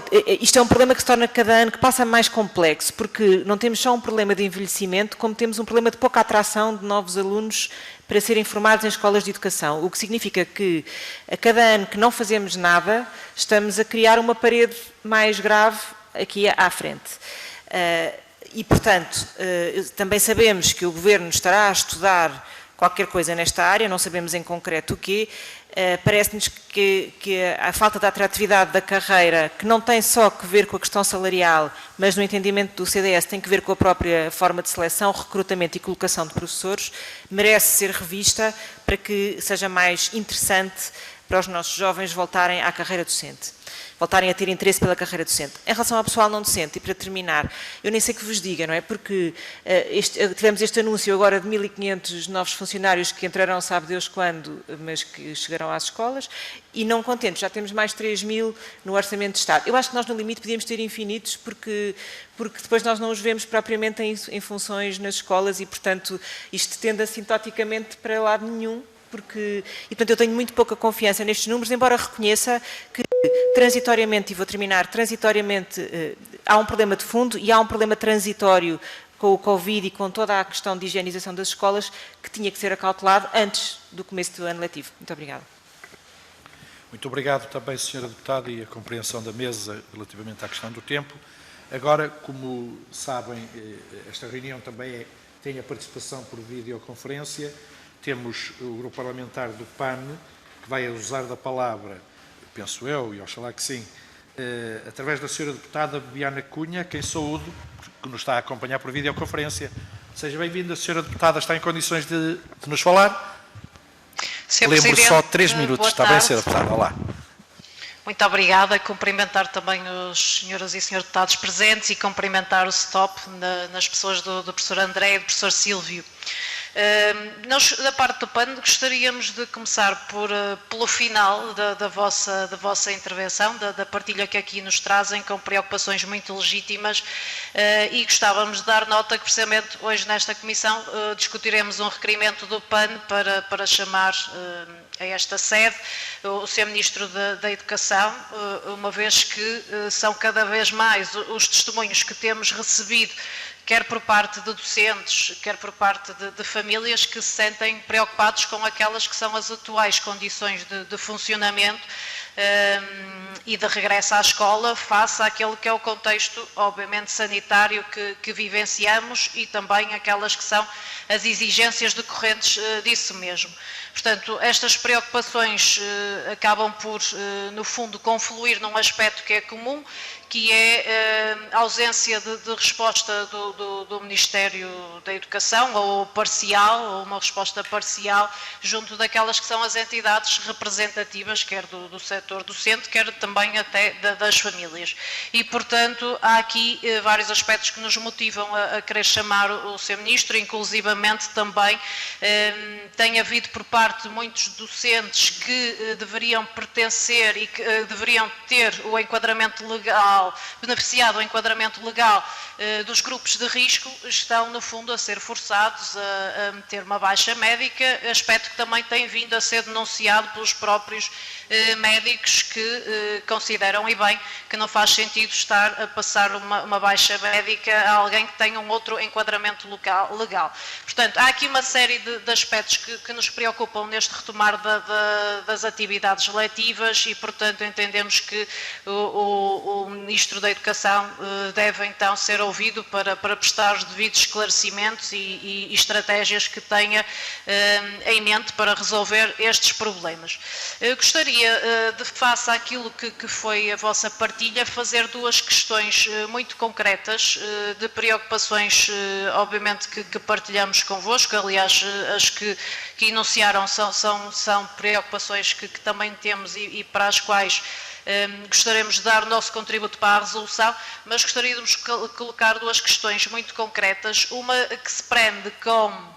isto é um problema que se torna cada ano, que passa mais complexo, porque não temos só um problema de envelhecimento, como temos um problema de pouca atração de novos alunos para serem formados em escolas de educação, o que significa que a cada ano que não fazemos nada, estamos a criar uma parede mais grave aqui à frente. E, portanto, também sabemos que o Governo estará a estudar qualquer coisa nesta área, não sabemos em concreto o quê. Parece-nos que a falta de atratividade da carreira, que não tem só que ver com a questão salarial, mas no entendimento do CDS tem que ver com a própria forma de seleção, recrutamento e colocação de professores, merece ser revista para que seja mais interessante para os nossos jovens voltarem à carreira docente, voltarem a ter interesse pela carreira docente. Em relação ao pessoal não docente, e para terminar, eu nem sei que vos diga, não é? Porque tivemos este anúncio agora de 1.500 novos funcionários que entrarão, sabe Deus quando, mas que chegarão às escolas, e não contentes, já temos mais 3.000 no Orçamento de Estado. Eu acho que nós, no limite, podíamos ter infinitos, porque depois nós não os vemos propriamente em funções nas escolas e, portanto, isto tende assintoticamente para lado nenhum. E, portanto, eu tenho muito pouca confiança nestes números, embora reconheça que transitoriamente, e vou terminar, transitoriamente há um problema de fundo e há um problema transitório com o Covid e com toda a questão de higienização das escolas que tinha que ser acautelado antes do começo do ano letivo. Muito obrigada. Muito obrigado também, Sra. Deputada, e a compreensão da mesa relativamente à questão do tempo. Agora, como sabem, esta reunião também tem a participação por videoconferência. Temos o grupo parlamentar do PAN, que vai usar da palavra, penso eu, e oxalá que sim, através da Sra. Deputada Bibiana Cunha, quem saúdo, que nos está a acompanhar por videoconferência. Seja bem-vinda, Sra. Deputada, está em condições de nos falar? Lembro só 3 minutos, está bem, Sra. Deputada? Olá. Muito obrigada, cumprimentar também os senhoras e senhores deputados presentes e cumprimentar o STOP nas pessoas do professor André e do professor Sílvio. Nós, da parte do PAN, gostaríamos de começar pelo final da vossa intervenção, da partilha que aqui nos trazem, com preocupações muito legítimas, e gostávamos de dar nota que, precisamente, hoje nesta comissão discutiremos um requerimento do PAN para chamar a esta sede o Sr. Ministro da Educação, uma vez que são cada vez mais os testemunhos que temos recebido, quer por parte de docentes, quer por parte de famílias que se sentem preocupados com aquelas que são as atuais condições de funcionamento e de regresso à escola, face àquele que é o contexto, obviamente, sanitário que vivenciamos e também aquelas que são as exigências decorrentes disso mesmo. Portanto, estas preocupações acabam por, no fundo, confluir num aspecto que é comum, que é a ausência de resposta do Ministério da Educação, ou parcial, ou uma resposta parcial, junto daquelas que são as entidades representativas, quer do setor docente, quer também até das famílias. E, portanto, há aqui vários aspectos que nos motivam a querer chamar o Sr. Ministro, inclusivamente também tem havido por parte de muitos docentes que deveriam pertencer e que deveriam ter o enquadramento legal, beneficiado do enquadramento legal dos grupos de risco, estão no fundo a ser forçados a meter uma baixa médica, aspecto que também tem vindo a ser denunciado pelos próprios médicos que consideram, e bem, que não faz sentido estar a passar uma baixa médica a alguém que tenha um outro enquadramento legal. Portanto, há aqui uma série de aspectos que nos preocupam neste retomar das atividades letivas e, portanto, entendemos que o Ministro da Educação deve então ser ouvido para prestar os devidos esclarecimentos e estratégias que tenha em mente para resolver estes problemas. Gostaria, de face àquilo que foi a vossa partilha, fazer duas questões muito concretas, de preocupações, obviamente, que partilhamos convosco. Aliás, as que enunciaram são preocupações que também temos e para as quais gostaríamos de dar o nosso contributo para a resolução, mas gostaríamos de colocar duas questões muito concretas, uma que se prende com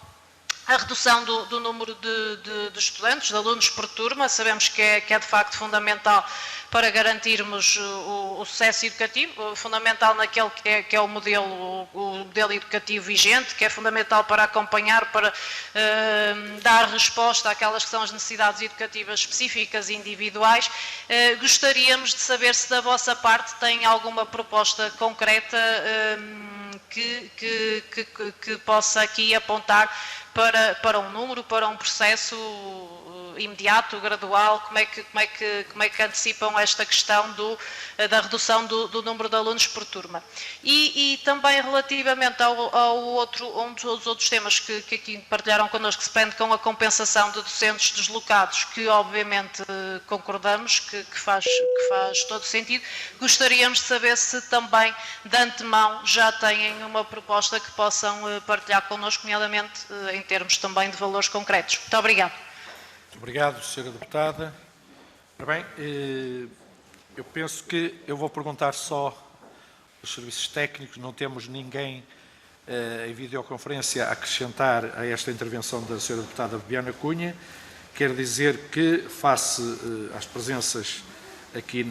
a redução do número de estudantes, de alunos por turma. Sabemos que é de facto fundamental para garantirmos o sucesso educativo, fundamental naquele que é o modelo educativo vigente, que é fundamental para acompanhar, para dar resposta àquelas que são as necessidades educativas específicas e individuais. Gostaríamos de saber se da vossa parte tem alguma proposta concreta que possa aqui apontar para um número, para um processo imediato, gradual. Como é que antecipam esta questão da redução do número de alunos por turma? E também relativamente um dos outros temas que aqui partilharam connosco, que se prende com a compensação de docentes deslocados, que obviamente concordamos que faz todo sentido. Gostaríamos de saber se também de antemão já têm uma proposta que possam partilhar connosco, nomeadamente em termos também de valores concretos. Muito obrigada. Muito obrigado, Sra. Deputada. Ora bem, eu penso que eu vou perguntar só os serviços técnicos, não temos ninguém em videoconferência a acrescentar a esta intervenção da Sra. Deputada Bibiana Cunha. Quero dizer que, face às presenças aqui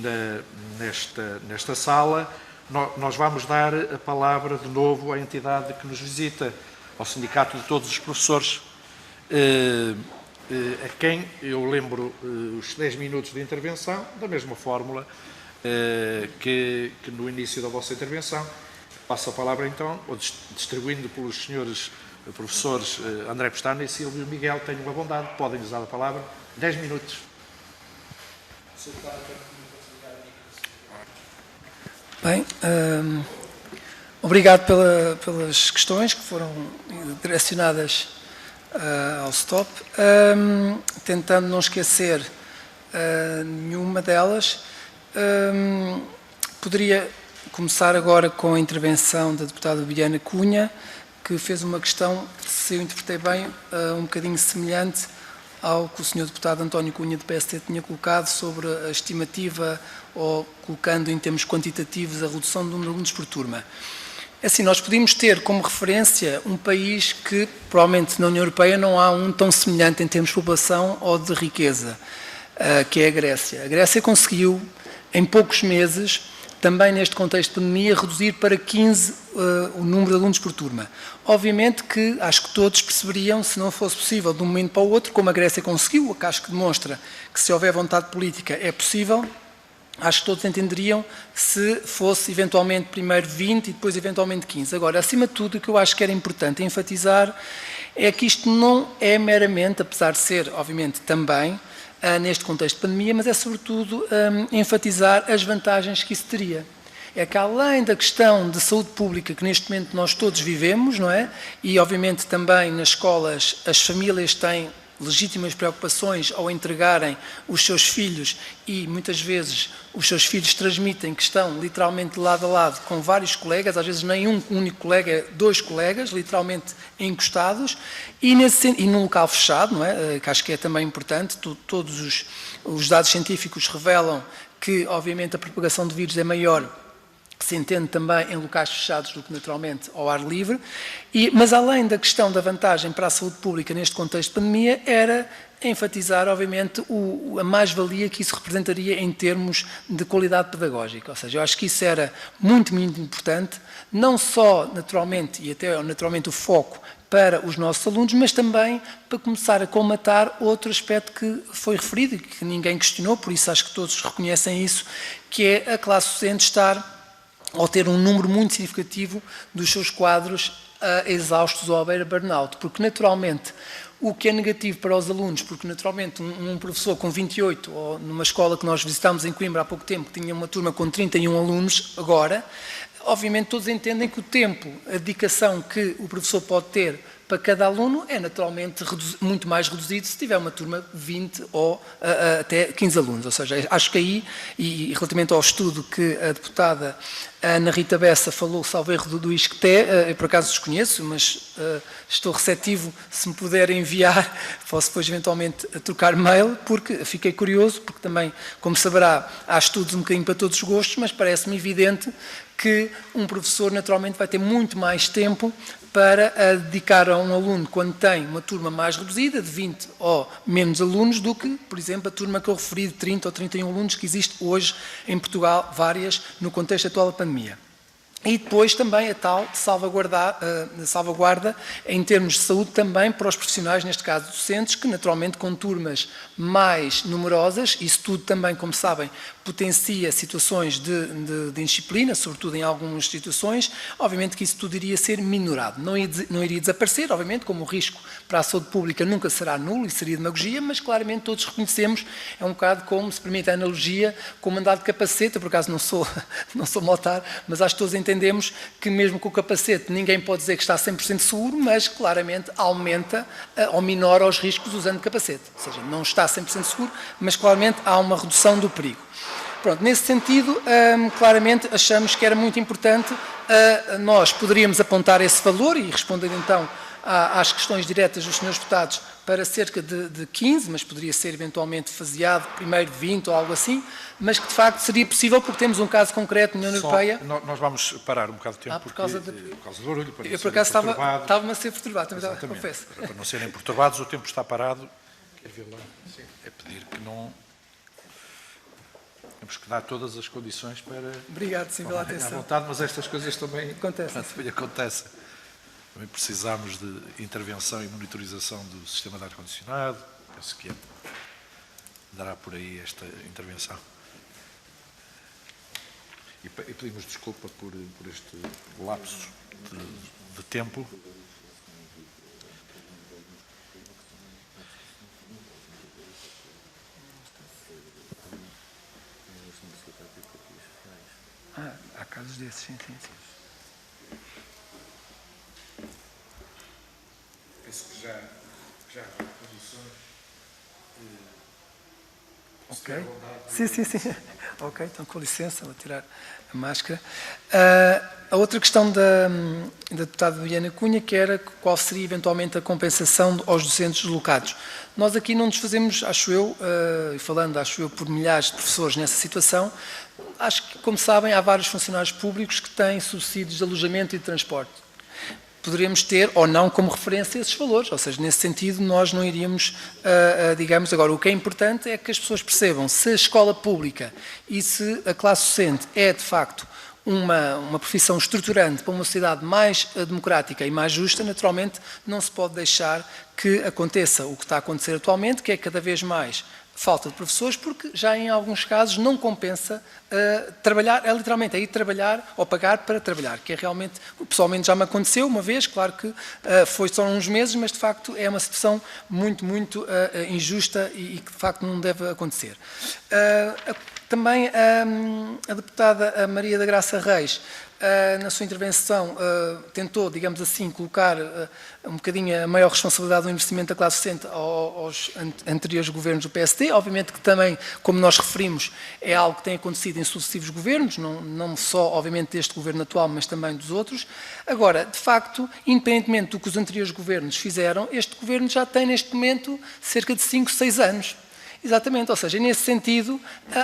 nesta sala, nós vamos dar a palavra de novo à entidade que nos visita, ao Sindicato de Todos os Professores, a quem eu lembro os 10 minutos de intervenção, da mesma fórmula que no início da vossa intervenção. Passo a palavra então, ou distribuindo pelos senhores professores André Pestana e Silvio Miguel. Tenham a bondade, podem usar a palavra. 10 minutos. Bem, obrigado pelas questões que foram direcionadas ao STOP, tentando não esquecer nenhuma delas. Poderia começar agora com a intervenção da deputada Bibiana Cunha, que fez uma questão, se eu interpretei bem, um bocadinho semelhante ao que o Sr. Deputado António Cunha, do PST, tinha colocado sobre a estimativa, ou colocando em termos quantitativos, a redução do número de alunos por turma. Assim, nós podíamos ter como referência um país que, provavelmente, na União Europeia não há um tão semelhante em termos de população ou de riqueza, que é a Grécia. A Grécia conseguiu, em poucos meses, também neste contexto de pandemia, reduzir para 15 o número de alunos por turma. Obviamente que acho que todos perceberiam, se não fosse possível de um momento para o outro, como a Grécia conseguiu, o que acho que demonstra que, se houver vontade política, é possível. Acho que todos entenderiam se fosse eventualmente primeiro 20 e depois eventualmente 15. Agora, acima de tudo, o que eu acho que era importante enfatizar é que isto não é meramente, apesar de ser, obviamente, também neste contexto de pandemia, mas é sobretudo enfatizar as vantagens que isso teria. É que além da questão de saúde pública que neste momento nós todos vivemos, não é? E obviamente também nas escolas as famílias têm legítimas preocupações ao entregarem os seus filhos e muitas vezes os seus filhos transmitem que estão literalmente lado a lado com vários colegas, às vezes nem um único colega, é 2 colegas, literalmente encostados, e num local fechado, não é? Que acho que é também importante, todos os dados científicos revelam que obviamente a propagação de vírus é maior, que se entende também em locais fechados do que naturalmente ao ar livre, mas além da questão da vantagem para a saúde pública neste contexto de pandemia, era enfatizar obviamente a mais-valia que isso representaria em termos de qualidade pedagógica, ou seja, eu acho que isso era muito, muito importante, não só naturalmente, e até naturalmente o foco para os nossos alunos, mas também para começar a colmatar outro aspecto que foi referido e que ninguém questionou, por isso acho que todos reconhecem isso, que é a classe docente estar ou ter um número muito significativo dos seus quadros exaustos ou à beira burnout, porque naturalmente o que é negativo para os alunos, porque naturalmente um professor com 28, ou numa escola que nós visitámos em Coimbra há pouco tempo, que tinha uma turma com 31 alunos agora, obviamente todos entendem que o tempo, a dedicação que o professor pode ter para cada aluno é naturalmente muito mais reduzido se tiver uma turma de 20 ou até 15 alunos. Ou seja, acho que aí, e relativamente ao estudo que a deputada Ana Rita Bessa falou, salvo erro, do ISCTE, eu por acaso desconheço, mas estou receptivo, se me puder enviar, posso depois eventualmente trocar mail, porque fiquei curioso, porque também, como saberá, há estudos um bocadinho para todos os gostos, mas parece-me evidente que um professor naturalmente vai ter muito mais tempo para dedicar a um aluno quando tem uma turma mais reduzida, de 20 ou menos alunos, do que, por exemplo, a turma que eu referi de 30 ou 31 alunos que existe hoje em Portugal, várias, no contexto atual da pandemia. E depois também a tal salvaguarda em termos de saúde também para os profissionais, neste caso docentes, que naturalmente com turmas mais numerosas, isso tudo também, como sabem, potencia situações de indisciplina, sobretudo em algumas situações, obviamente que isso tudo iria ser minorado. Não iria desaparecer, obviamente, como o risco para a saúde pública nunca será nulo e seria demagogia, mas claramente todos reconhecemos, é um bocado como, se permite a analogia, com o mandado de capacete, eu por acaso não sou militar, mas acho que todos entendemos que mesmo com o capacete ninguém pode dizer que está 100% seguro, mas claramente aumenta ou minora os riscos usando capacete. Ou seja, não está 100% seguro, mas claramente há uma redução do perigo. Pronto, nesse sentido, claramente achamos que era muito importante, nós poderíamos apontar esse valor e responder então às questões diretas dos senhores deputados para cerca de 15, mas poderia ser eventualmente faseado primeiro 20 ou algo assim, mas que de facto seria possível porque temos um caso concreto na União Europeia. Nós vamos parar um bocado de tempo por causa do barulho. Para eu por acaso estava-me a ser perturbado, também confesso. Para não serem perturbados, o tempo está parado. Quer ver lá? Sim. É pedir que não... Temos que dar todas as condições para... Obrigado, sim, pela atenção. À vontade, mas estas coisas também acontecem. Também precisamos de intervenção e monitorização do sistema de ar-condicionado. Penso que dará por aí esta intervenção. E pedimos desculpa por este lapso de tempo. Há casos desses, sim. Penso que já há condições. Ok. Sim. Ok, então com licença, vou tirar a máscara. A outra questão da deputada Diana Cunha, que era qual seria eventualmente a compensação aos docentes deslocados. Nós aqui não nos fazemos, acho eu, e falando, acho eu, por milhares de professores nessa situação, acho que, como sabem, há vários funcionários públicos que têm subsídios de alojamento e de transporte. Poderíamos ter ou não como referência esses valores, ou seja, nesse sentido nós não iríamos, digamos, agora o que é importante é que as pessoas percebam se a escola pública e se a classe docente é de facto uma profissão estruturante para uma sociedade mais democrática e mais justa, naturalmente não se pode deixar que aconteça o que está a acontecer atualmente, que é cada vez mais falta de professores, porque já em alguns casos não compensa trabalhar, literalmente ir trabalhar ou pagar para trabalhar, que é realmente, pessoalmente já me aconteceu uma vez, claro que foi só uns meses, mas de facto é uma situação muito, muito injusta e que de facto não deve acontecer. Também a deputada Maria da Graça Reis, na sua intervenção, tentou, digamos assim, colocar um bocadinho a maior responsabilidade do investimento da classe docente aos anteriores governos do PSD. Obviamente que também, como nós referimos, é algo que tem acontecido em sucessivos governos, não só, obviamente, deste governo atual, mas também dos outros. Agora, de facto, independentemente do que os anteriores governos fizeram, este governo já tem, neste momento, cerca de 5, 6 anos. Exatamente, ou seja, nesse sentido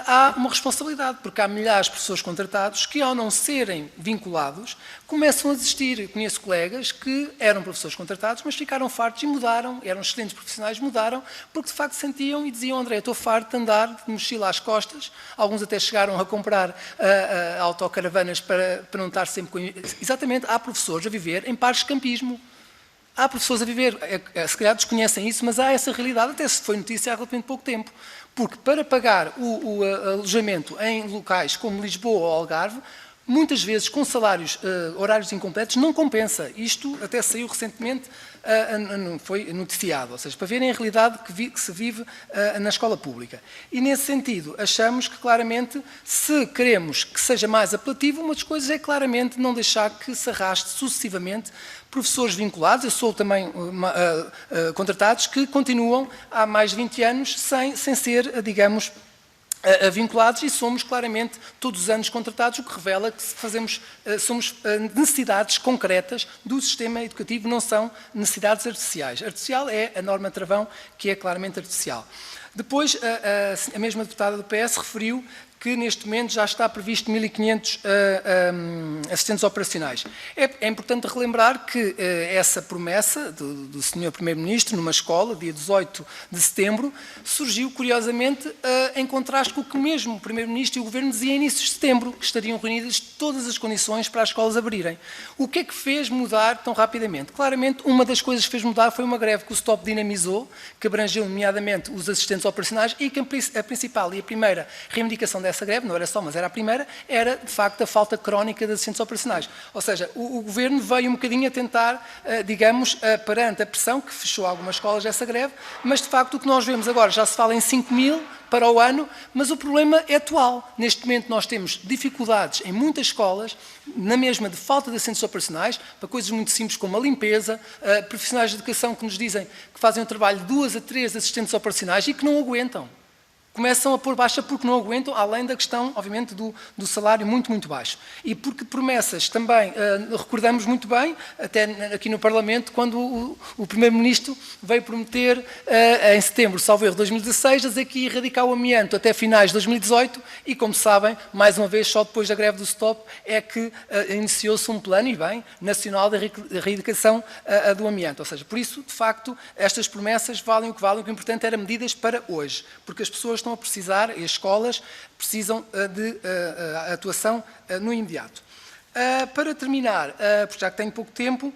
há uma responsabilidade, porque há milhares de professores contratados que, ao não serem vinculados, começam a desistir. Eu conheço colegas que eram professores contratados, mas ficaram fartos e mudaram, eram excelentes profissionais, mudaram, porque de facto sentiam e diziam: André, eu estou farto de andar de mochila às costas. Alguns até chegaram a comprar autocaravanas para não estar sempre com... Exatamente, há professores a viver em pares de campismo. Há professores a viver, se calhar desconhecem isso, mas há essa realidade, até se foi notícia há relativamente pouco tempo. Porque para pagar o alojamento em locais como Lisboa ou Algarve, muitas vezes com salários, horários incompletos, não compensa. Isto até saiu recentemente, foi noticiado, ou seja, para verem a realidade que se vive na escola pública. E nesse sentido, achamos que claramente, se queremos que seja mais apelativo, uma das coisas é claramente não deixar que se arraste sucessivamente professores vinculados, eu sou também contratados, que continuam há mais de 20 anos sem ser, digamos, vinculados, e somos claramente todos os anos contratados, o que revela que somos necessidades concretas do sistema educativo, não são necessidades artificiais. Artificial é a norma travão, que é claramente artificial. Depois, a mesma deputada do PS referiu que neste momento já está previsto 1.500 assistentes operacionais. É importante relembrar que essa promessa do Sr. Primeiro-Ministro, numa escola, dia 18 de setembro, surgiu, curiosamente, em contraste com o que mesmo o Primeiro-Ministro e o Governo diziam em início de setembro, que estariam reunidas todas as condições para as escolas abrirem. O que é que fez mudar tão rapidamente? Claramente, uma das coisas que fez mudar foi uma greve que o STOP dinamizou, que abrangeu, nomeadamente, os assistentes operacionais, e que a principal e a primeira reivindicação dessa greve, não era só, mas era a primeira, era, de facto, a falta crónica de assistentes operacionais. Ou seja, o Governo veio um bocadinho a tentar, digamos, perante a pressão, que fechou algumas escolas dessa greve, mas, de facto, o que nós vemos agora, já se fala em 5.000 para o ano, mas o problema é atual. Neste momento nós temos dificuldades em muitas escolas, na mesma de falta de assistentes operacionais, para coisas muito simples como a limpeza, profissionais de educação que nos dizem que fazem um trabalho de 2 a 3 assistentes operacionais e que não aguentam. Começam a pôr baixa porque não aguentam, além da questão, obviamente, do salário muito, muito baixo. E porque promessas também, recordamos muito bem, até aqui no Parlamento, quando o Primeiro-Ministro veio prometer, em setembro, salvo erro, de 2016, a dizer que ia erradicar o amianto até finais de 2018 e, como sabem, mais uma vez, só depois da greve do STOP, é que iniciou-se um plano, e bem, nacional de erradicação do amianto. Ou seja, por isso, de facto, estas promessas valem, o que importante era medidas para hoje, porque as pessoas estão a precisar, e as escolas precisam de atuação no imediato. Para terminar, porque já que tenho pouco tempo,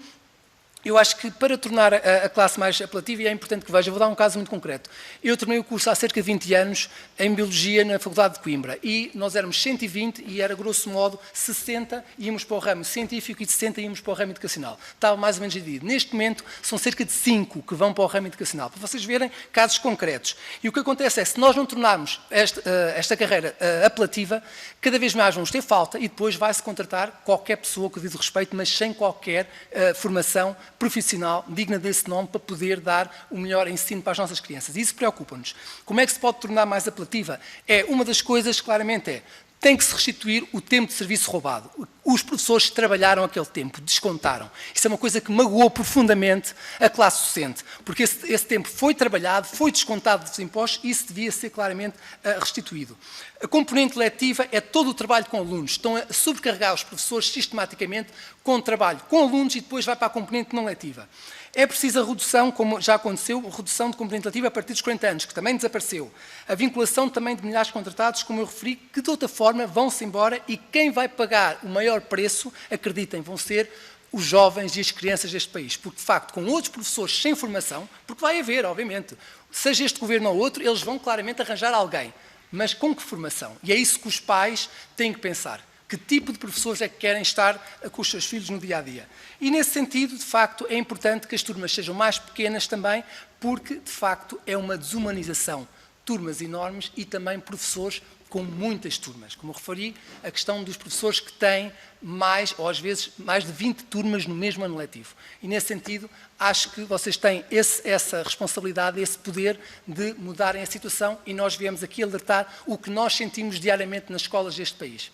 eu acho que para tornar a classe mais apelativa, e é importante que veja, vou dar um caso muito concreto. Eu terminei o curso há cerca de 20 anos em Biologia na Faculdade de Coimbra e nós éramos 120 e era, grosso modo, 60 íamos para o ramo científico e 60 íamos para o ramo educacional. Estava mais ou menos dividido. Neste momento, são cerca de 5 que vão para o ramo educacional, para vocês verem casos concretos. E o que acontece é, se nós não tornarmos esta carreira apelativa, cada vez mais vamos ter falta e depois vai-se contratar qualquer pessoa com o devido respeito, mas sem qualquer formação profissional digna desse nome para poder dar o melhor ensino para as nossas crianças. E isso preocupa-nos. Como é que se pode tornar mais apelativa? Uma das coisas, claramente, tem que se restituir o tempo de serviço roubado. Os professores trabalharam aquele tempo, descontaram. Isso é uma coisa que magoou profundamente a classe docente, porque esse tempo foi trabalhado, foi descontado dos impostos e isso devia ser claramente restituído. A componente letiva é todo o trabalho com alunos. Estão a sobrecarregar os professores sistematicamente com o trabalho com alunos e depois vai para a componente não letiva. É preciso a redução, como já aconteceu, a redução de componente letiva a partir dos 40 anos, que também desapareceu. A vinculação também de milhares de contratados, como eu referi, que de outra forma vão-se embora e quem vai pagar o maior preço, acreditem, vão ser os jovens e as crianças deste país. Porque, de facto, com outros professores sem formação, porque vai haver, obviamente, seja este governo ou outro, eles vão claramente arranjar alguém. Mas com que formação? E é isso que os pais têm que pensar. Que tipo de professores é que querem estar com os seus filhos no dia-a-dia? E nesse sentido, de facto, é importante que as turmas sejam mais pequenas também, porque, de facto, é uma desumanização. Turmas enormes e também professores com muitas turmas. Como eu referi, a questão dos professores que têm mais, ou às vezes, mais de 20 turmas no mesmo ano letivo. E, nesse sentido, acho que vocês têm essa responsabilidade, esse poder de mudarem a situação e nós viemos aqui alertar o que nós sentimos diariamente nas escolas deste país.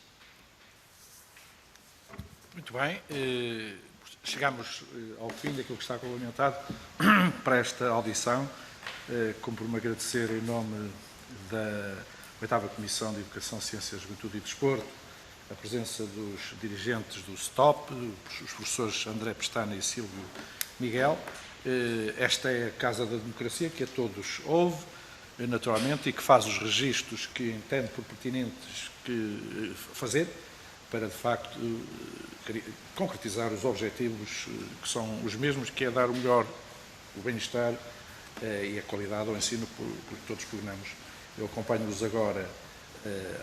Muito bem. Chegamos ao fim daquilo que está regulamentado para esta audição. Cumpro-me agradecer em nome da 8ª Comissão de Educação, Ciência, Juventude e Desporto a presença dos dirigentes do STOP, os professores André Pestana e Silvio Miguel. Esta é a Casa da Democracia, que a todos ouve, naturalmente, e que faz os registros que entende por pertinentes fazer para, de facto, concretizar os objetivos que são os mesmos, que é dar o melhor, o bem-estar e a qualidade ao ensino por que todos pugnamos. Eu acompanho-vos agora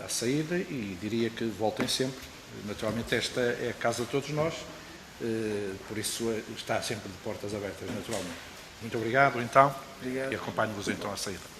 à saída e diria que voltem sempre. Naturalmente, esta é a casa de todos nós, por isso está sempre de portas abertas, naturalmente. Muito obrigado, então, e acompanho-vos então à saída.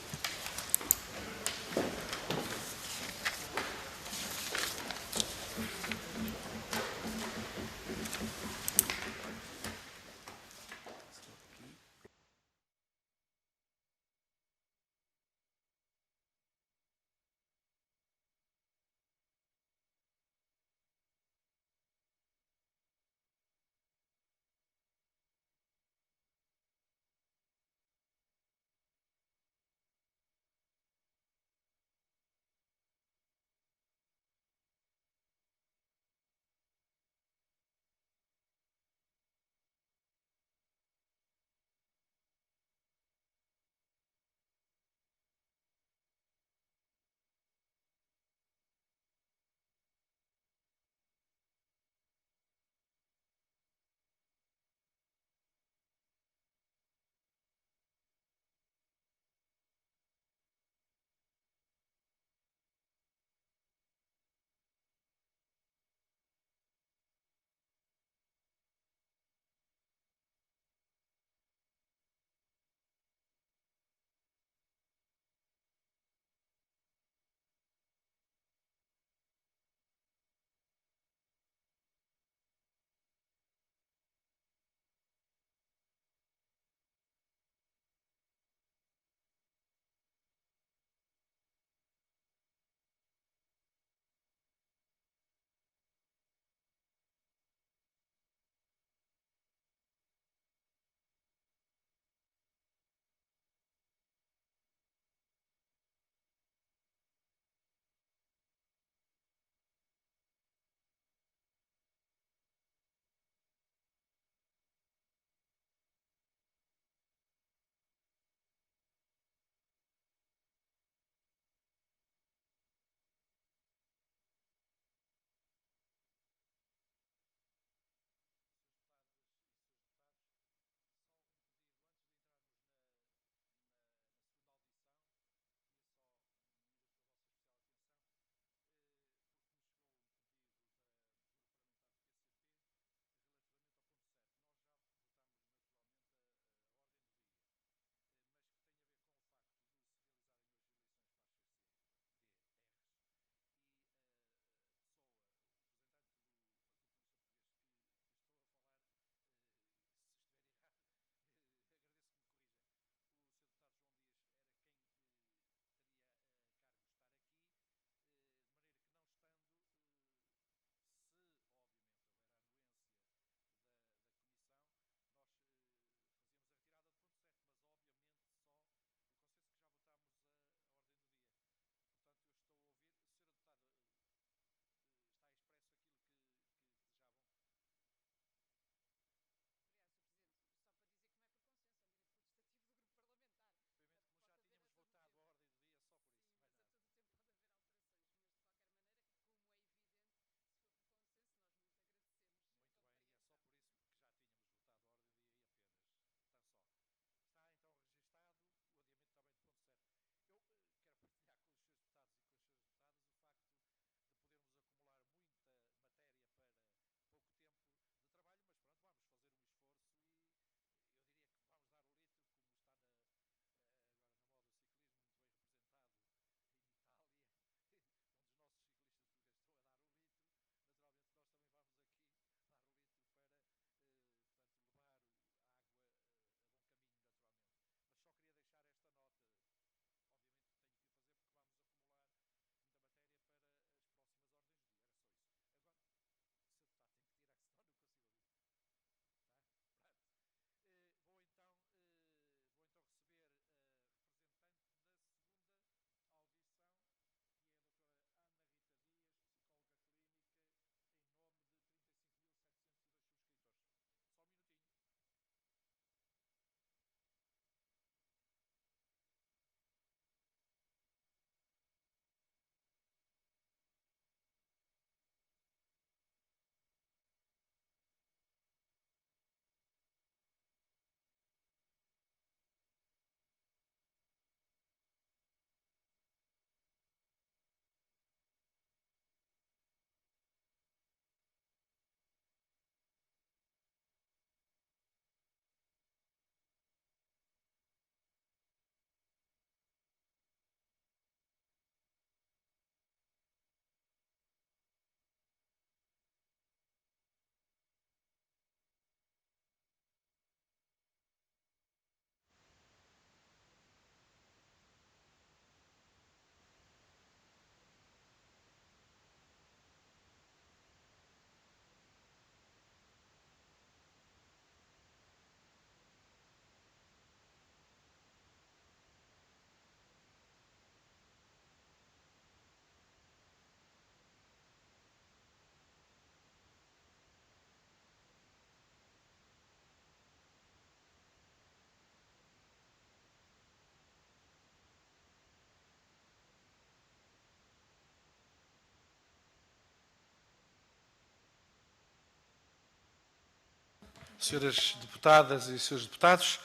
senhoras deputadas e senhores deputados,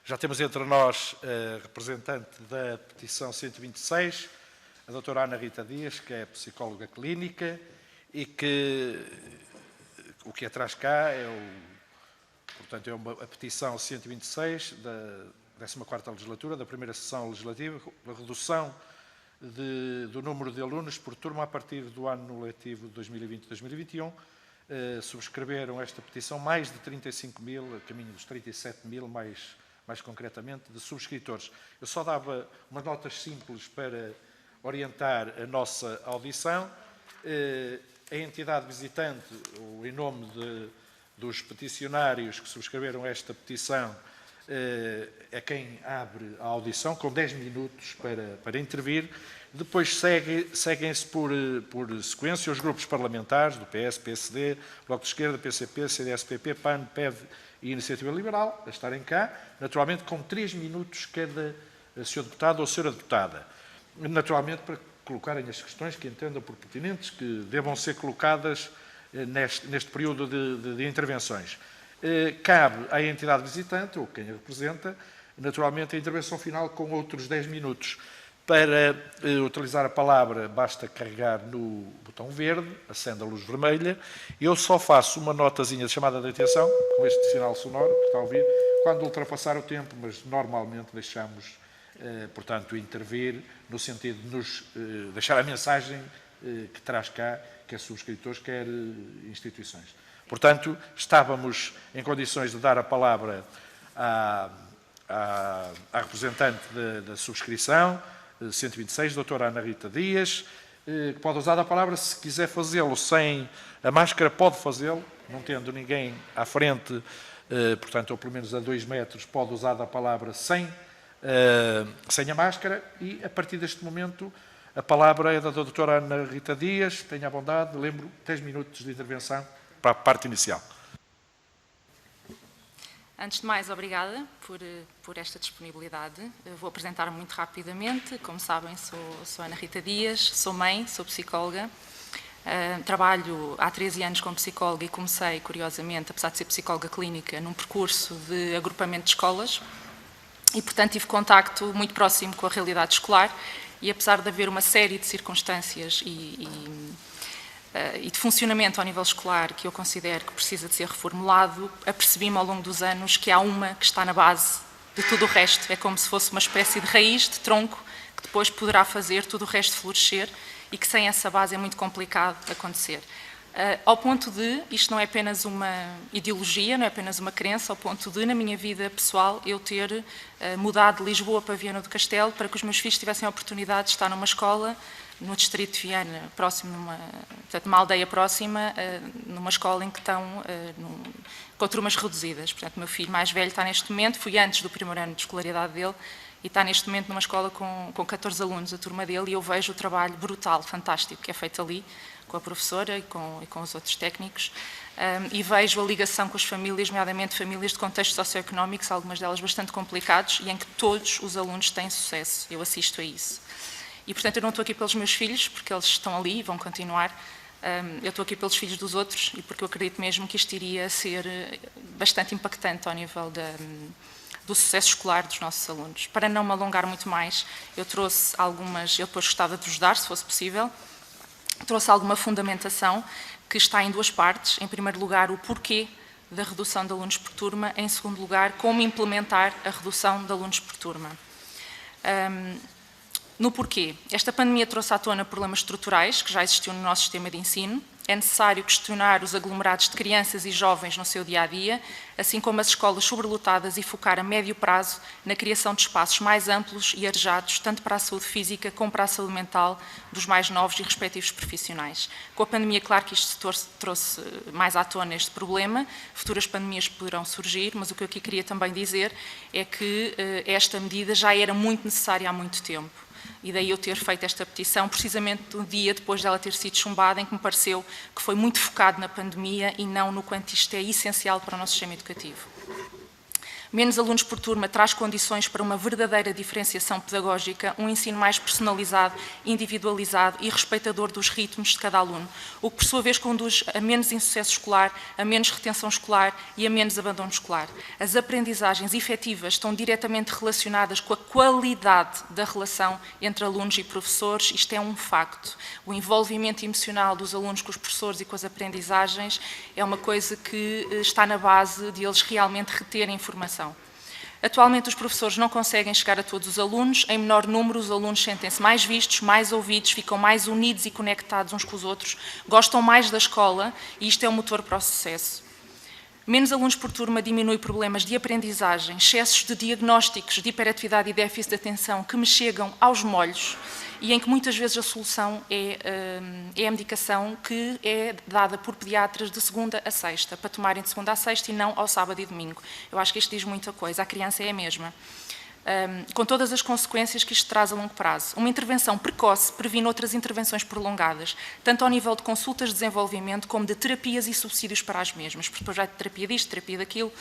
já temos entre nós a representante da petição 126, a doutora Ana Rita Dias, que é psicóloga clínica e que o que a traz cá é portanto, é a petição 126 da 14ª legislatura, da primeira sessão legislativa, a redução do número de alunos por turma a partir do ano letivo 2020-2021. Subscreveram esta petição mais de 35 mil, a caminho dos 37 mil, mais concretamente, de subscritores. Eu só dava umas notas simples para orientar a nossa audição. A entidade visitante, em nome dos peticionários que subscreveram esta petição, é quem abre a audição, com 10 minutos para intervir. Depois seguem-se por sequência os grupos parlamentares do PS, PSD, Bloco de Esquerda, PCP, CDS-PP, PAN, PEV e Iniciativa Liberal, a estarem cá, naturalmente com 3 minutos cada senhor deputado ou senhora deputada. Naturalmente para colocarem as questões que entendam por pertinentes, que devam ser colocadas neste período de intervenções. Cabe à entidade visitante, ou quem a representa, naturalmente a intervenção final com outros 10 minutos. Para utilizar a palavra, basta carregar no botão verde, acende a luz vermelha. Eu só faço uma notazinha de chamada de atenção, com este sinal sonoro que está a ouvir, quando ultrapassar o tempo, mas normalmente deixamos, portanto, intervir no sentido de nos deixar a mensagem que traz cá, quer subscritores, quer instituições. Portanto, estávamos em condições de dar a palavra à representante da subscrição, 126, doutora Ana Rita Dias, que pode usar a palavra. Se quiser fazê-lo sem a máscara, pode fazê-lo, não tendo ninguém à frente, portanto, ou pelo menos a 2 metros, pode usar a palavra sem a máscara. E, a partir deste momento, a palavra é da doutora Ana Rita Dias. Tenha a bondade, lembro, 10 minutos de intervenção para a parte inicial. Antes de mais, obrigada por esta disponibilidade. Eu vou apresentar-me muito rapidamente. Como sabem, sou Ana Rita Dias, sou mãe, sou psicóloga. Trabalho há 13 anos como psicóloga e comecei, curiosamente, apesar de ser psicóloga clínica, num percurso de agrupamento de escolas e, portanto, tive contacto muito próximo com a realidade escolar e, apesar de haver uma série de circunstâncias e de funcionamento ao nível escolar que eu considero que precisa de ser reformulado, apercebi-me ao longo dos anos que há uma que está na base de tudo o resto. É como se fosse uma espécie de raiz, de tronco, que depois poderá fazer tudo o resto florescer e que sem essa base é muito complicado acontecer. Ao ponto de, isto não é apenas uma ideologia, não é apenas uma crença, ao ponto de, na minha vida pessoal, eu ter mudado de Lisboa para Viana do Castelo para que os meus filhos tivessem a oportunidade de estar numa escola no distrito de Viana, próximo, portanto, numa aldeia próxima, numa escola em que estão com turmas reduzidas. Portanto, o meu filho mais velho está neste momento, fui antes do primeiro ano de escolaridade dele, e está neste momento numa escola com 14 alunos, a turma dele, e eu vejo o trabalho brutal, fantástico, que é feito ali, com a professora e com os outros técnicos, e vejo a ligação com as famílias, nomeadamente famílias de contextos socioeconómicos, algumas delas bastante complicados, e em que todos os alunos têm sucesso. Eu assisto a isso. E, portanto, eu não estou aqui pelos meus filhos, porque eles estão ali e vão continuar. Eu estou aqui pelos filhos dos outros e porque eu acredito mesmo que isto iria ser bastante impactante ao nível do sucesso escolar dos nossos alunos. Para não me alongar muito mais, eu trouxe algumas, eu depois gostava de vos dar, se fosse possível, trouxe alguma fundamentação que está em 2 partes. Em primeiro lugar, o porquê da redução de alunos por turma. Em segundo lugar, como implementar a redução de alunos por turma. No porquê? Esta pandemia trouxe à tona problemas estruturais que já existiam no nosso sistema de ensino. É necessário questionar os aglomerados de crianças e jovens no seu dia-a-dia, assim como as escolas sobrelotadas, e focar a médio prazo na criação de espaços mais amplos e arejados, tanto para a saúde física como para a saúde mental dos mais novos e respectivos profissionais. Com a pandemia, claro que isto se trouxe mais à tona este problema, futuras pandemias poderão surgir, mas o que eu aqui queria também dizer é que esta medida já era muito necessária há muito tempo. E daí eu ter feito esta petição, precisamente um dia depois dela ter sido chumbada, em que me pareceu que foi muito focado na pandemia e não no quanto isto é essencial para o nosso sistema educativo. Menos alunos por turma traz condições para uma verdadeira diferenciação pedagógica, um ensino mais personalizado, individualizado e respeitador dos ritmos de cada aluno, o que por sua vez conduz a menos insucesso escolar, a menos retenção escolar e a menos abandono escolar. As aprendizagens efetivas estão diretamente relacionadas com a qualidade da relação entre alunos e professores, isto é um facto. O envolvimento emocional dos alunos com os professores e com as aprendizagens é uma coisa que está na base de eles realmente reterem informação. Atualmente os professores não conseguem chegar a todos os alunos, em menor número os alunos sentem-se mais vistos, mais ouvidos, ficam mais unidos e conectados uns com os outros, gostam mais da escola e isto é o motor para o sucesso. Menos alunos por turma diminui problemas de aprendizagem, excessos de diagnósticos de hiperatividade e déficit de atenção que me chegam aos molhos e em que muitas vezes a solução é a medicação que é dada por pediatras de segunda a sexta, para tomarem de segunda a sexta e não ao sábado e domingo. Eu acho que isto diz muita coisa, a criança é a mesma. Com todas as consequências que isto traz a longo prazo. Uma intervenção precoce previne outras intervenções prolongadas, tanto ao nível de consultas de desenvolvimento como de terapias e subsídios para as mesmas, porque projeto de terapia disto, terapia daquilo,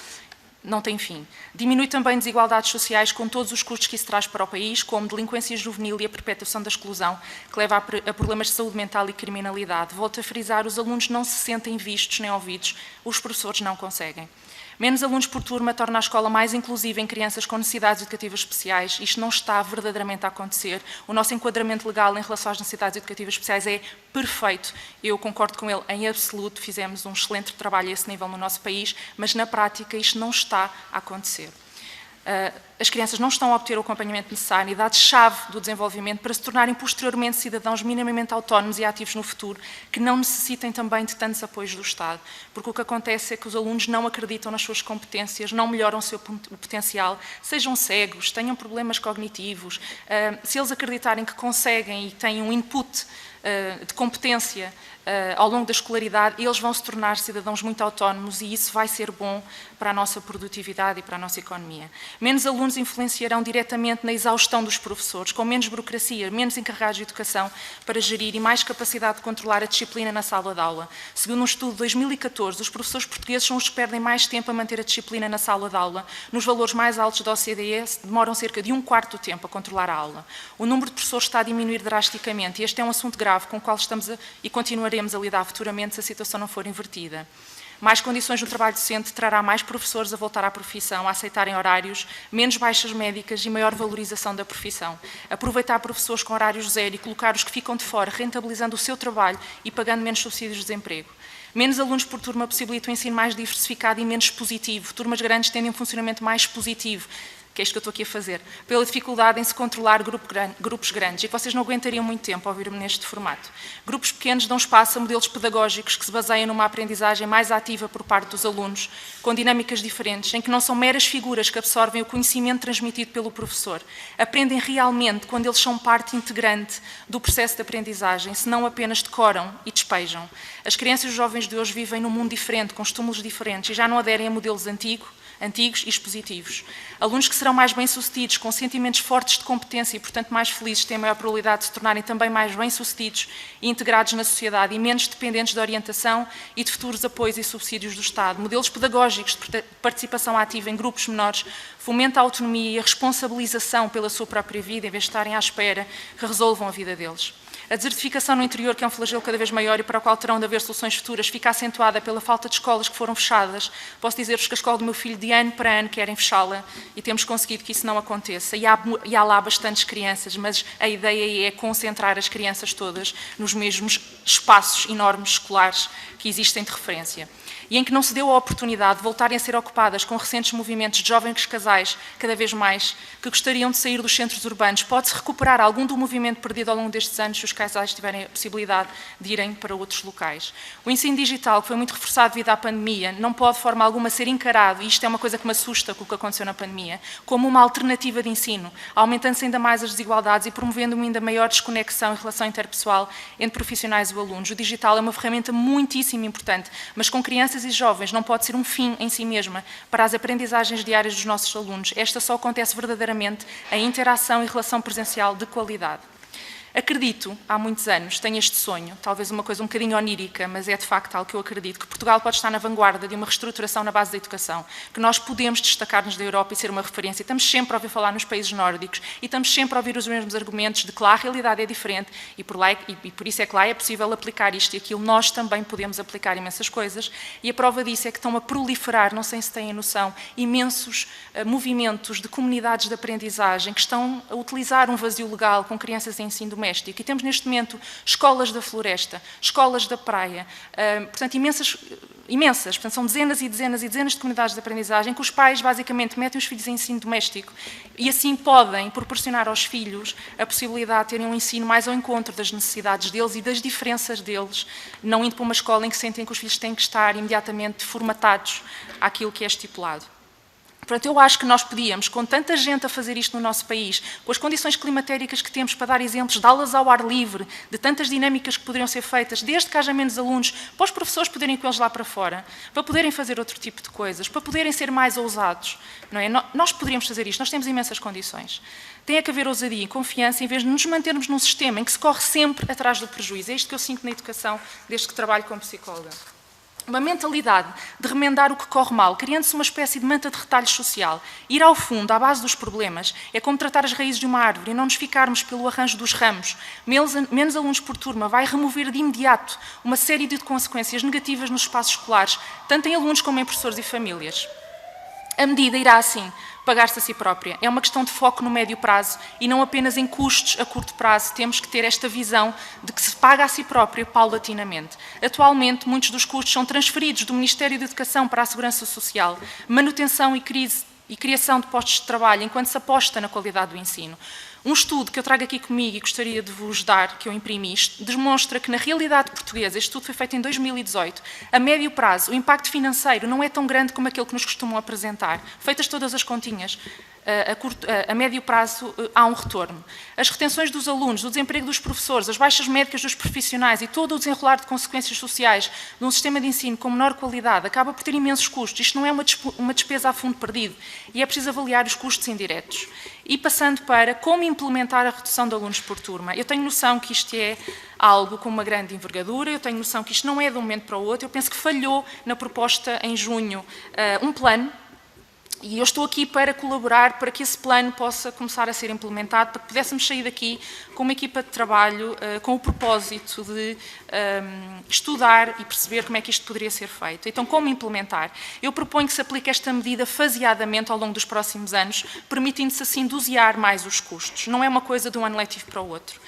não tem fim. Diminui também desigualdades sociais com todos os custos que isso traz para o país, como delinquência juvenil e a perpetuação da exclusão, que leva a problemas de saúde mental e criminalidade. Volto a frisar, os alunos não se sentem vistos nem ouvidos, os professores não conseguem. Menos alunos por turma torna a escola mais inclusiva em crianças com necessidades educativas especiais. Isto não está verdadeiramente a acontecer. O nosso enquadramento legal em relação às necessidades educativas especiais é perfeito. Eu concordo com ele em absoluto. Fizemos um excelente trabalho a esse nível no nosso país, mas na prática isto não está a acontecer. As crianças não estão a obter o acompanhamento necessário, unidades-chave do desenvolvimento para se tornarem posteriormente cidadãos minimamente autónomos e ativos no futuro, que não necessitem também de tantos apoios do Estado, porque o que acontece é que os alunos não acreditam nas suas competências, não melhoram o seu potencial, sejam cegos, tenham problemas cognitivos, se eles acreditarem que conseguem e têm um input de competência ao longo da escolaridade, eles vão se tornar cidadãos muito autónomos e isso vai ser bom para a nossa produtividade e para a nossa economia. Menos alunos influenciarão diretamente na exaustão dos professores, com menos burocracia, menos encarregados de educação para gerir e mais capacidade de controlar a disciplina na sala de aula. Segundo um estudo de 2014, os professores portugueses são os que perdem mais tempo a manter a disciplina na sala de aula. Nos valores mais altos da OCDE, demoram cerca de 1/4 do tempo a controlar a aula. O número de professores está a diminuir drasticamente e este é um assunto grave com o qual estamos e continuaremos a lidar futuramente se a situação não for invertida. Mais condições no trabalho docente trará mais professores a voltar à profissão, a aceitarem horários, menos baixas médicas e maior valorização da profissão. Aproveitar professores com horários zero e colocar os que ficam de fora, rentabilizando o seu trabalho e pagando menos subsídios de desemprego. Menos alunos por turma possibilita um ensino mais diversificado e menos expositivo. Turmas grandes tendem um funcionamento mais expositivo, que é isto que eu estou aqui a fazer, pela dificuldade em se controlar grupos grandes, e que vocês não aguentariam muito tempo a ouvir-me neste formato. Grupos pequenos dão espaço a modelos pedagógicos que se baseiam numa aprendizagem mais ativa por parte dos alunos, com dinâmicas diferentes, em que não são meras figuras que absorvem o conhecimento transmitido pelo professor. Aprendem realmente quando eles são parte integrante do processo de aprendizagem, se não apenas decoram e despejam. As crianças e os jovens de hoje vivem num mundo diferente, com estímulos diferentes, e já não aderem a modelos antigos e expositivos. Alunos que serão mais bem-sucedidos, com sentimentos fortes de competência e, portanto, mais felizes, têm a maior probabilidade de se tornarem também mais bem-sucedidos e integrados na sociedade e menos dependentes de orientação e de futuros apoios e subsídios do Estado. Modelos pedagógicos de participação ativa em grupos menores fomenta a autonomia e a responsabilização pela sua própria vida, em vez de estarem à espera que resolvam a vida deles. A desertificação no interior, que é um flagelo cada vez maior e para o qual terão de haver soluções futuras, fica acentuada pela falta de escolas que foram fechadas. Posso dizer-vos que a escola do meu filho, de ano para ano, querem fechá-la e temos conseguido que isso não aconteça. E há lá bastantes crianças, mas a ideia é concentrar as crianças todas nos mesmos espaços enormes escolares que existem de referência. E em que não se deu a oportunidade de voltarem a ser ocupadas com recentes movimentos de jovens casais, cada vez mais, que gostariam de sair dos centros urbanos. Pode-se recuperar algum do movimento perdido ao longo destes anos se os casais tiverem a possibilidade de irem para outros locais. O ensino digital, que foi muito reforçado devido à pandemia, não pode de forma alguma ser encarado, e isto é uma coisa que me assusta com o que aconteceu na pandemia, como uma alternativa de ensino, aumentando-se ainda mais as desigualdades e promovendo uma ainda maior desconexão e relação interpessoal entre profissionais e alunos. O digital é uma ferramenta muitíssimo importante, mas com crianças e jovens não pode ser um fim em si mesma para as aprendizagens diárias dos nossos alunos. Esta só acontece verdadeiramente em interação e relação presencial de qualidade. Acredito, há muitos anos, tenho este sonho, talvez uma coisa um bocadinho onírica, mas é de facto algo que eu acredito, que Portugal pode estar na vanguarda de uma reestruturação na base da educação, que nós podemos destacar-nos da Europa e ser uma referência. Estamos sempre a ouvir falar nos países nórdicos e estamos sempre a ouvir os mesmos argumentos de que lá a realidade é diferente e por isso é que lá é possível aplicar isto e aquilo. Nós também podemos aplicar imensas coisas e a prova disso é que estão a proliferar, não sei se têm noção, imensos movimentos de comunidades de aprendizagem que estão a utilizar um vazio legal com crianças em ensino doméstico. E temos neste momento escolas da floresta, escolas da praia, portanto imensas, portanto são dezenas e dezenas e dezenas de comunidades de aprendizagem que os pais basicamente metem os filhos em ensino doméstico e assim podem proporcionar aos filhos a possibilidade de terem um ensino mais ao encontro das necessidades deles e das diferenças deles, não indo para uma escola em que sentem que os filhos têm que estar imediatamente formatados àquilo que é estipulado. Portanto, eu acho que nós podíamos, com tanta gente a fazer isto no nosso país, com as condições climatéricas que temos para dar exemplos de aulas ao ar livre, de tantas dinâmicas que poderiam ser feitas, desde que haja menos alunos, para os professores poderem ir com eles lá para fora, para poderem fazer outro tipo de coisas, para poderem ser mais ousados. Não é? Nós poderíamos fazer isto, nós temos imensas condições. Tem que haver ousadia e confiança em vez de nos mantermos num sistema em que se corre sempre atrás do prejuízo. É isto que eu sinto na educação desde que trabalho como psicóloga. Uma mentalidade de remendar o que corre mal, criando-se uma espécie de manta de retalhos social. Ir ao fundo, à base dos problemas, é como tratar as raízes de uma árvore e não nos ficarmos pelo arranjo dos ramos. Menos alunos por turma vai remover de imediato uma série de consequências negativas nos espaços escolares, tanto em alunos como em professores e famílias. A medida irá, assim, pagar-se a si própria. É uma questão de foco no médio prazo e não apenas em custos a curto prazo. Temos que ter esta visão de que se paga a si própria paulatinamente. Atualmente, muitos dos custos são transferidos do Ministério da Educação para a Segurança Social, manutenção e criação de postos de trabalho, enquanto se aposta na qualidade do ensino. Um estudo que eu trago aqui comigo e gostaria de vos dar, que eu imprimi isto, demonstra que na realidade portuguesa, este estudo foi feito em 2018, a médio prazo, o impacto financeiro não é tão grande como aquele que nos costumam apresentar. Feitas todas as continhas, a médio prazo há um retorno. As retenções dos alunos, o desemprego dos professores, as baixas médicas dos profissionais e todo o desenrolar de consequências sociais de um sistema de ensino com menor qualidade acaba por ter imensos custos. Isto não é uma despesa a fundo perdido e é preciso avaliar os custos indiretos. E passando para como implementar a redução de alunos por turma. Eu tenho noção que isto é algo com uma grande envergadura, eu tenho noção que isto não é de um momento para o outro, eu penso que falhou na proposta em junho um plano, e eu estou aqui para colaborar para que esse plano possa começar a ser implementado, para que pudéssemos sair daqui com uma equipa de trabalho com o propósito de estudar e perceber como é que isto poderia ser feito. Então, como implementar? Eu proponho que se aplique esta medida faseadamente ao longo dos próximos anos, permitindo-se assim dosear mais os custos. Não é uma coisa de um ano letivo para o outro.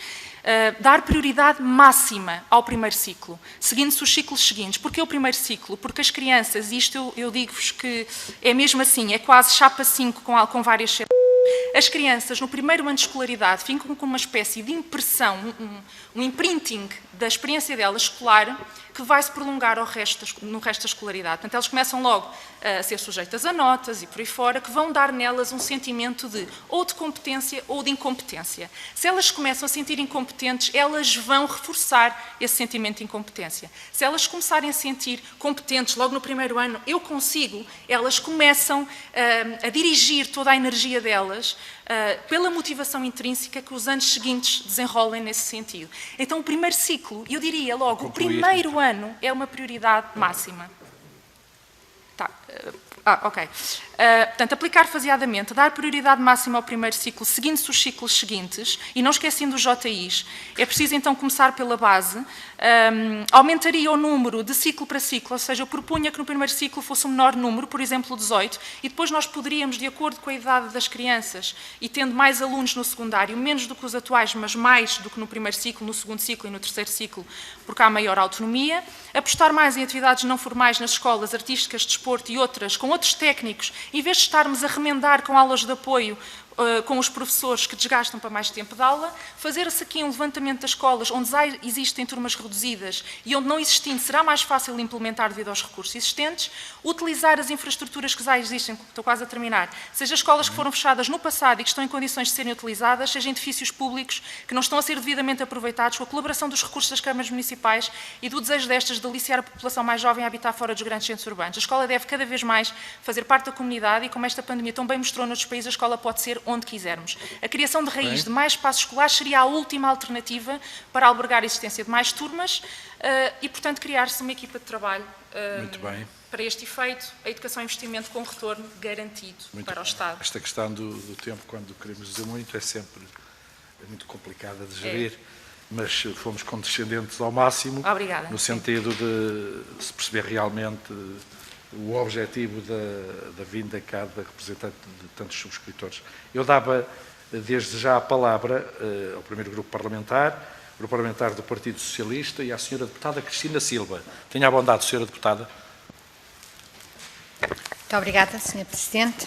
Dar prioridade máxima ao primeiro ciclo, seguindo-se os ciclos seguintes. Porquê o primeiro ciclo? Porque as crianças, isto eu digo-vos que é mesmo assim, é quase chapa 5 com várias... As crianças, no primeiro ano de escolaridade, ficam com uma espécie de impressão, um imprinting da experiência delas escolar, que vai se prolongar no resto da escolaridade. Portanto, elas começam logo a ser sujeitas a notas e por aí fora, que vão dar nelas um sentimento de ou de competência ou de incompetência. Se elas começam a sentir incompetentes, elas vão reforçar esse sentimento de incompetência. Se elas começarem a sentir competentes logo no primeiro ano, eu consigo, elas começam a dirigir toda a energia delas pela motivação intrínseca que os anos seguintes desenrolem nesse sentido. Então, o primeiro ciclo, eu diria logo, o primeiro ano é uma prioridade máxima. Tá. Ok. Portanto, aplicar faseadamente, dar prioridade máxima ao primeiro ciclo, seguindo-se os ciclos seguintes, e não esquecendo os JIs. É preciso, então, começar pela base. Aumentaria o número de ciclo para ciclo, ou seja, eu propunha que no primeiro ciclo fosse um menor número, por exemplo, 18, e depois nós poderíamos, de acordo com a idade das crianças, e tendo mais alunos no secundário, menos do que os atuais, mas mais do que no primeiro ciclo, no segundo ciclo e no terceiro ciclo, porque há maior autonomia, apostar mais em atividades não formais nas escolas, artísticas, desporto e outras, com outros técnicos, em vez de estarmos a remendar com aulas de apoio com os professores que desgastam para mais tempo de aula, fazer-se aqui um levantamento das escolas onde já existem turmas reduzidas e onde não existindo será mais fácil implementar devido aos recursos existentes, utilizar as infraestruturas que já existem, estou quase a terminar, seja escolas que foram fechadas no passado e que estão em condições de serem utilizadas, seja edifícios públicos que não estão a ser devidamente aproveitados, com a colaboração dos recursos das câmaras municipais e do desejo destas de aliciar a população mais jovem a habitar fora dos grandes centros urbanos. A escola deve cada vez mais fazer parte da comunidade e, como esta pandemia tão bem mostrou noutros países, a escola pode ser onde quisermos. A criação de raiz de mais espaços escolares seria a última alternativa para albergar a existência de mais turmas e, portanto, criar-se uma equipa de trabalho Muito bem. para este efeito, a educação é um investimento com retorno garantido para o Estado. Esta questão do tempo, quando queremos dizer muito, é sempre muito complicada de gerir, mas fomos condescendentes ao máximo, Obrigada. no sentido de se perceber realmente o objetivo da vinda cá da representante de tantos subscritores. Eu dava desde já a palavra ao primeiro grupo parlamentar do Partido Socialista e à senhora deputada Cristina Silva. Tenha a bondade, senhora deputada. Muito obrigada, Sr. Presidente.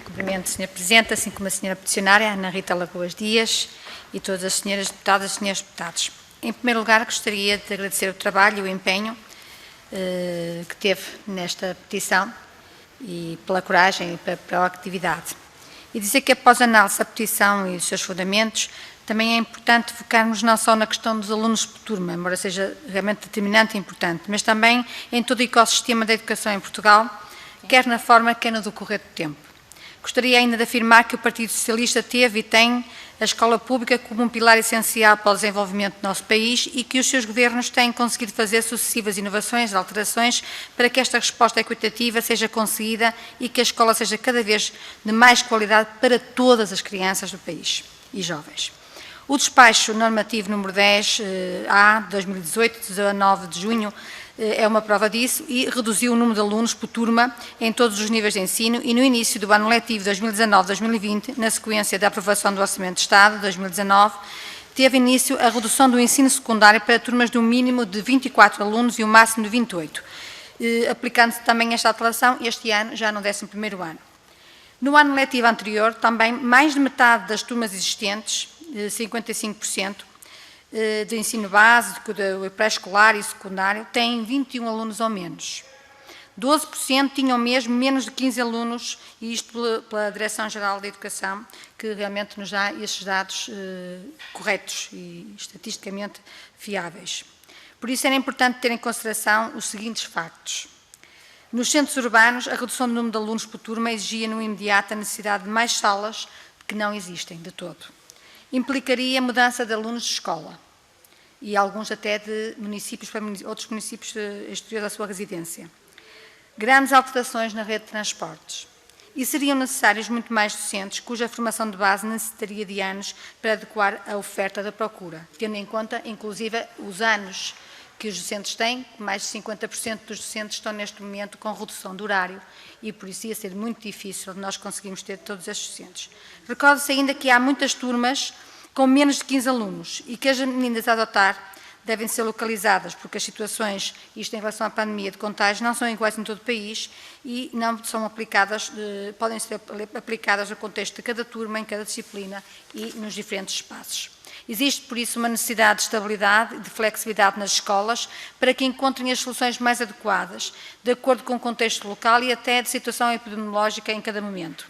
Cumprimento o Sr. Presidente, assim como a Sra. Peticionária, Ana Rita Lagoas Dias, e todas as senhoras deputadas e senhores deputados. Em primeiro lugar, gostaria de agradecer o trabalho e o empenho que teve nesta petição e pela coragem e pela atividade. E dizer que após a análise da petição e os seus fundamentos, também é importante focarmos não só na questão dos alunos por turma, embora seja realmente determinante e importante, mas também em todo o ecossistema da educação em Portugal, quer na forma, quer no decorrer do tempo. Gostaria ainda de afirmar que o Partido Socialista teve e tem a escola pública como um pilar essencial para o desenvolvimento do nosso país e que os seus governos têm conseguido fazer sucessivas inovações, alterações, para que esta resposta equitativa seja conseguida e que a escola seja cada vez de mais qualidade para todas as crianças do país e jovens. O despacho normativo número 10-A, 2018, 19 de junho, é uma prova disso e reduziu o número de alunos por turma em todos os níveis de ensino e no início do ano letivo 2019-2020, na sequência da aprovação do Orçamento de Estado 2019, teve início a redução do ensino secundário para turmas de um mínimo de 24 alunos e um máximo de 28, aplicando-se também esta alteração este ano, já no 11º ano. No ano letivo anterior, também mais de metade das turmas existentes, 55%, do ensino básico, do pré-escolar e secundário, têm 21 alunos ou menos. 12% tinham mesmo menos de 15 alunos, e isto pela Direção-Geral da Educação, que realmente nos dá estes dados corretos e estatisticamente fiáveis. Por isso era importante ter em consideração os seguintes factos. Nos centros urbanos, a redução do número de alunos por turma exigia no imediato a necessidade de mais salas, que não existem de todo. Implicaria mudança de alunos de escola e alguns até de municípios para outros municípios exteriores da sua residência. Grandes alterações na rede de transportes. E seriam necessários muito mais docentes, cuja formação de base necessitaria de anos para adequar a oferta da procura, tendo em conta, inclusive, os anos que os docentes têm, mais de 50% dos docentes estão neste momento com redução de horário e por isso ia ser muito difícil de nós conseguirmos ter todos estes docentes. Recorde-se ainda que há muitas turmas com menos de 15 alunos e que as medidas a adotar devem ser localizadas, porque as situações, isto em relação à pandemia de contágio, não são iguais em todo o país e não são aplicadas, podem ser aplicadas no contexto de cada turma, em cada disciplina e nos diferentes espaços. Existe, por isso, uma necessidade de estabilidade e de flexibilidade nas escolas para que encontrem as soluções mais adequadas, de acordo com o contexto local e até de situação epidemiológica em cada momento.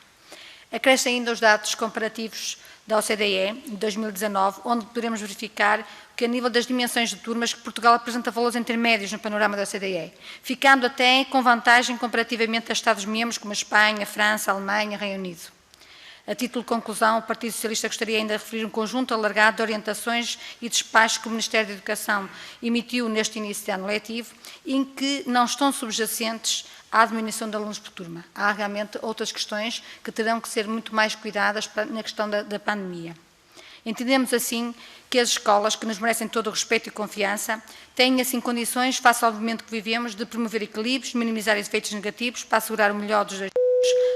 Acresce ainda os dados comparativos da OCDE, de 2019, onde poderemos verificar que, a nível das dimensões de turmas, que Portugal apresenta valores intermédios no panorama da OCDE, ficando até com vantagem comparativamente a Estados-membros como a Espanha, França, Alemanha, Reino Unido. A título de conclusão, o Partido Socialista gostaria ainda de referir um conjunto alargado de orientações e despachos que o Ministério da Educação emitiu neste início de ano letivo, em que não estão subjacentes à diminuição de alunos por turma. Há realmente outras questões que terão que ser muito mais cuidadas na questão da pandemia. Entendemos assim que as escolas, que nos merecem todo o respeito e confiança, têm assim condições, face ao momento que vivemos, de promover equilíbrios, minimizar efeitos negativos, para assegurar o melhor dos dois,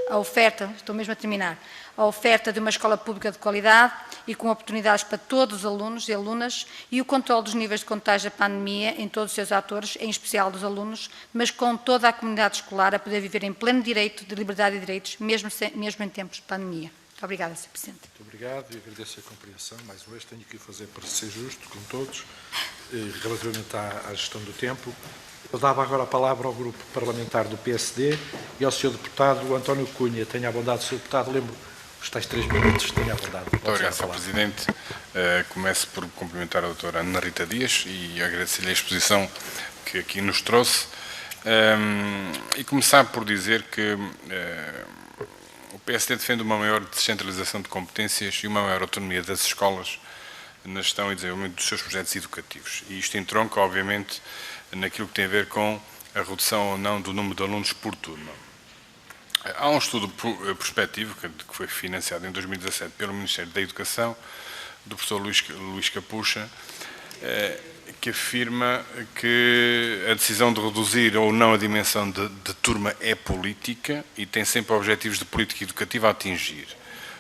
a oferta, estou mesmo a terminar, a oferta de uma escola pública de qualidade e com oportunidades para todos os alunos e alunas e o controle dos níveis de contágio da pandemia em todos os seus atores, em especial dos alunos, mas com toda a comunidade escolar a poder viver em pleno direito de liberdade e direitos, mesmo em tempos de pandemia. Muito obrigada, Sr. Presidente. Muito obrigado e agradeço a compreensão. Mais uma vez tenho que o fazer para ser justo com todos, relativamente à gestão do tempo. Eu dava agora a palavra ao grupo parlamentar do PSD e ao Sr. Deputado António Cunha. Tenha a bondade, Sr. Deputado, lembro os tais 3 minutos, tenha a bondade. Muito obrigado, Sr. Presidente. Começo por cumprimentar a doutora Ana Rita Dias e agradecer-lhe a exposição que aqui nos trouxe. E começar por dizer que o PSD defende uma maior descentralização de competências e uma maior autonomia das escolas na gestão e desenvolvimento dos seus projetos educativos. E isto entronca, obviamente, naquilo que tem a ver com a redução ou não do número de alunos por turma. Há um estudo prospectivo que foi financiado em 2017 pelo Ministério da Educação, do professor Luís Capucha, que afirma que a decisão de reduzir ou não a dimensão de turma é política e tem sempre objetivos de política educativa a atingir.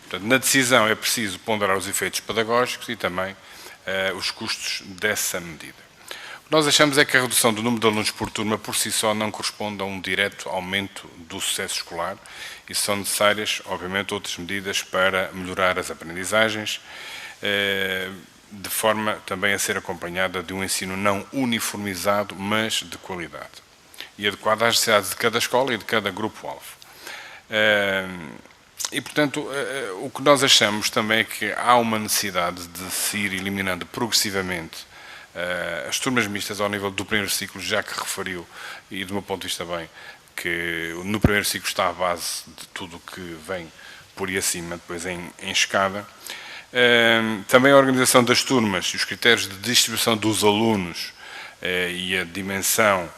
Portanto, na decisão é preciso ponderar os efeitos pedagógicos e também os custos dessa medida. O que nós achamos é que a redução do número de alunos por turma por si só não corresponde a um direto aumento do sucesso escolar e são necessárias, obviamente, outras medidas para melhorar as aprendizagens, de forma também a ser acompanhada de um ensino não uniformizado, mas de qualidade e adequado às necessidades de cada escola e de cada grupo-alvo. E, portanto, o que nós achamos também é que há uma necessidade de se ir eliminando progressivamente as turmas mistas ao nível do primeiro ciclo, já que referiu, e do meu ponto de vista bem, que no primeiro ciclo está a base de tudo o que vem por aí acima, depois em escada. Também a organização das turmas e os critérios de distribuição dos alunos e a dimensão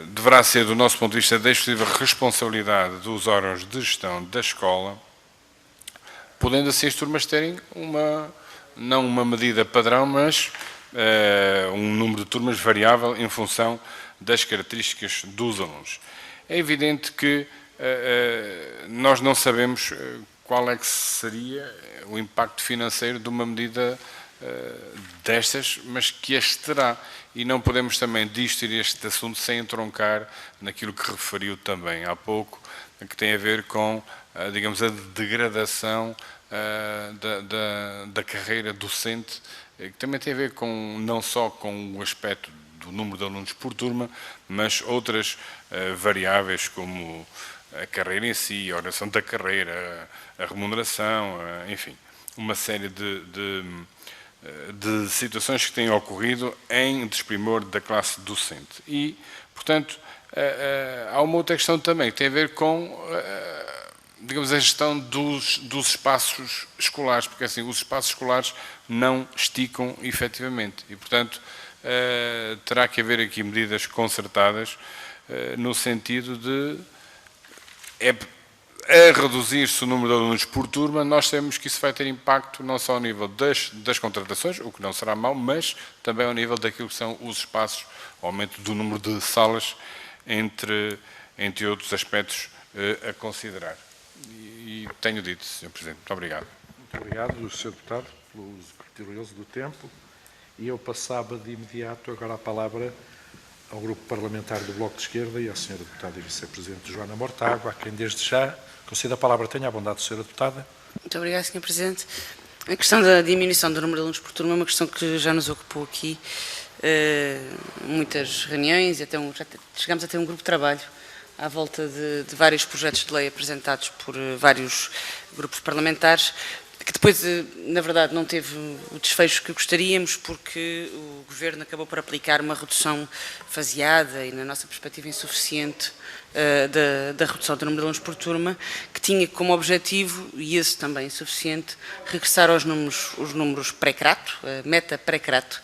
deverá ser, do nosso ponto de vista, da exclusiva responsabilidade dos órgãos de gestão da escola, podendo assim as turmas terem não uma medida padrão, mas um número de turmas variável em função das características dos alunos. É evidente que nós não sabemos qual é que seria o impacto financeiro de uma medida destas, mas que as terá. E não podemos também distinguir este assunto sem entroncar naquilo que referiu também há pouco, que tem a ver com, digamos, a degradação da carreira docente, que também tem a ver com, não só com o aspecto do número de alunos por turma, mas outras variáveis como a carreira em si, a oração da carreira, a remuneração, enfim, uma série de situações que têm ocorrido em desprimor da classe docente. E, portanto, há uma outra questão também que tem a ver com, digamos, a gestão dos espaços escolares, porque assim, os espaços escolares não esticam efetivamente e, portanto, terá que haver aqui medidas concertadas no sentido de a reduzir-se o número de alunos por turma, nós sabemos que isso vai ter impacto não só ao nível das contratações, o que não será mau, mas também ao nível daquilo que são os espaços, o aumento do número de salas, entre outros aspectos a considerar. E tenho dito, Sr. Presidente. Muito obrigado. Muito obrigado, Sr. Deputado, pelo uso criterioso do tempo. E eu passava de imediato agora a palavra ao Grupo Parlamentar do Bloco de Esquerda e à Sra. Deputada e Vice-Presidente Joana Mortágua, a quem desde já concedo a palavra. Tenha a bondade, Sra. Deputada. Muito obrigada, Sr. Presidente. A questão da diminuição do número de alunos por turma é uma questão que já nos ocupou aqui muitas reuniões, já chegámos a ter um grupo de trabalho à volta de vários projetos de lei apresentados por vários grupos parlamentares, que depois, na verdade, não teve o desfecho que gostaríamos, porque o Governo acabou por aplicar uma redução faseada e, na nossa perspectiva, insuficiente da redução do número de alunos por turma, que tinha como objetivo, e esse também insuficiente, regressar aos números pré-crato, meta pré-crato,